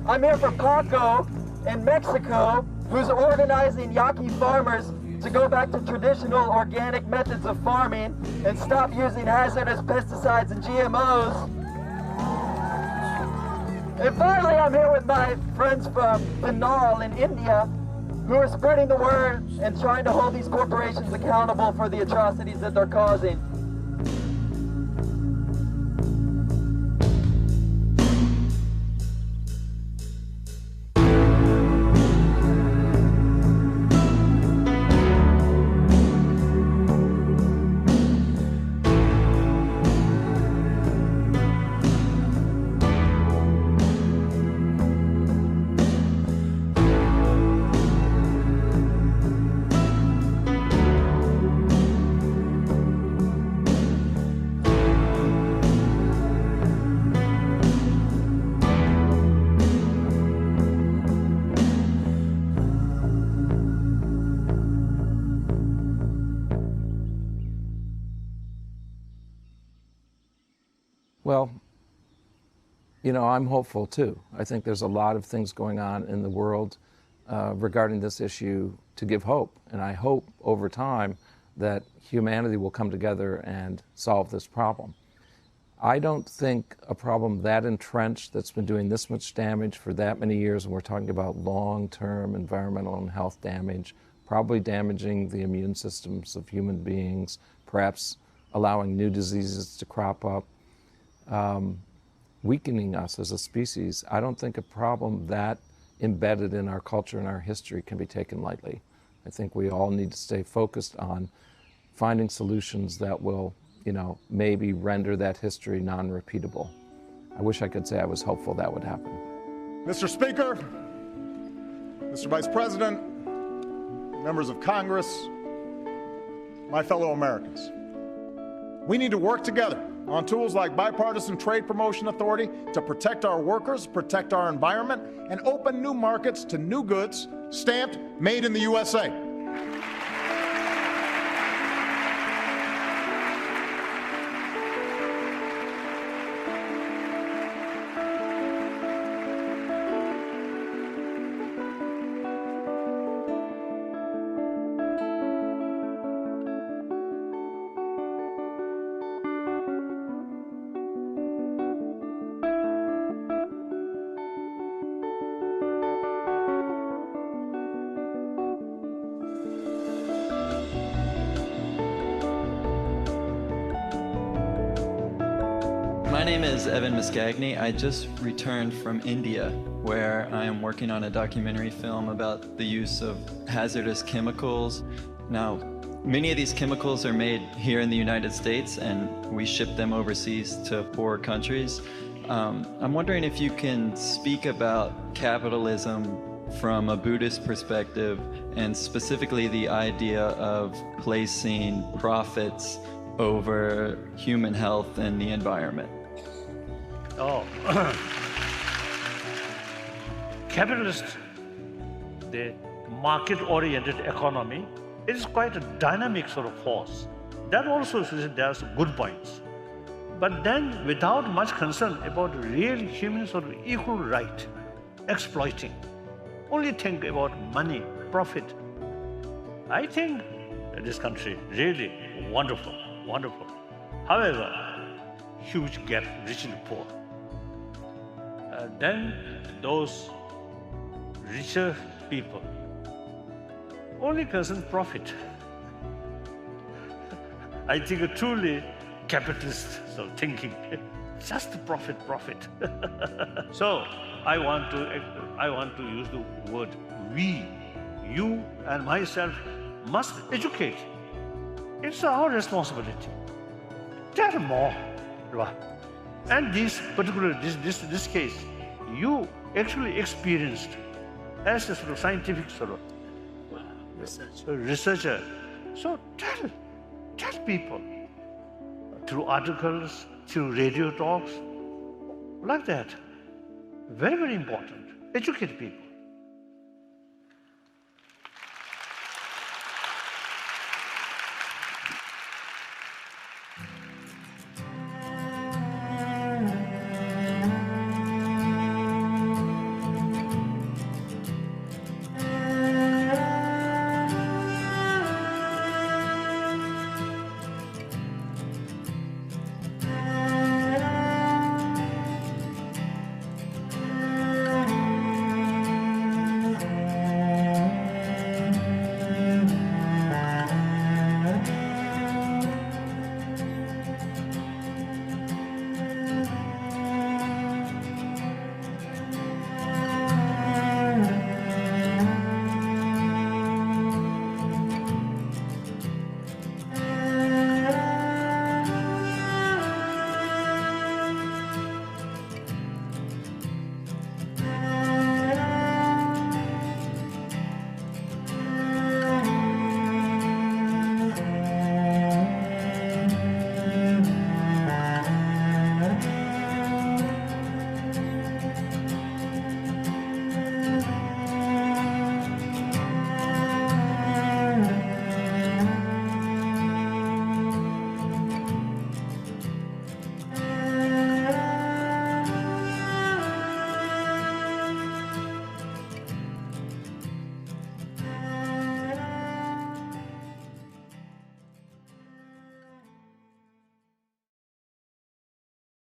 I'm here for Paco in Mexico, who's organizing Yaqui farmers to go back to traditional organic methods of farming and stop using hazardous pesticides and GMOs. And finally, I'm here with my friends from Bengal in India, who are spreading the word and trying to hold these corporations accountable for the atrocities that they're causing. you know, I'm hopeful too. I think there's a lot of things going on in the world regarding this issue to give hope. And I hope over time that humanity will come together and solve this problem. I don't think a problem that entrenched, that's been doing this much damage for that many years, and we're talking about long-term environmental and health damage, probably damaging the immune systems of human beings, perhaps allowing new diseases to crop up, weakening us as a species. I don't think a problem that embedded in our culture and our history can be taken lightly. I think we all need to stay focused on finding solutions that will, you know, maybe render that history non-repeatable. I wish I could say I was hopeful that would happen. Mr. Speaker, Mr. Vice President, members of Congress, my fellow Americans, we need to work together on tools like Bipartisan Trade Promotion Authority to protect our workers, protect our environment, and open new markets to new goods stamped made in the USA. My name is Evan Miscagni. I just returned from India, where I am working on a documentary film about the use of hazardous chemicals. Now, many of these chemicals are made here in the United States, and we ship them overseas to poor countries. I'm wondering if you can speak about capitalism from a Buddhist perspective, and specifically the idea of placing profits over human health and the environment. Oh, capitalist, the market-oriented economy is quite a dynamic sort of force. That also there's good points. But then without much concern about real human sort of equal right, exploiting, only think about money, profit. I think this country really wonderful, wonderful. However, huge gap, rich and poor. Then those richer people only concern profit. I think a truly capitalist sort of thinking, just profit, profit. So I want to use the word we, you and myself must educate. It's our responsibility. Tell more. And this case, you actually experienced as a sort of scientific sort of researcher. So tell people through articles, through radio talks, like that. Very, very important. Educate people.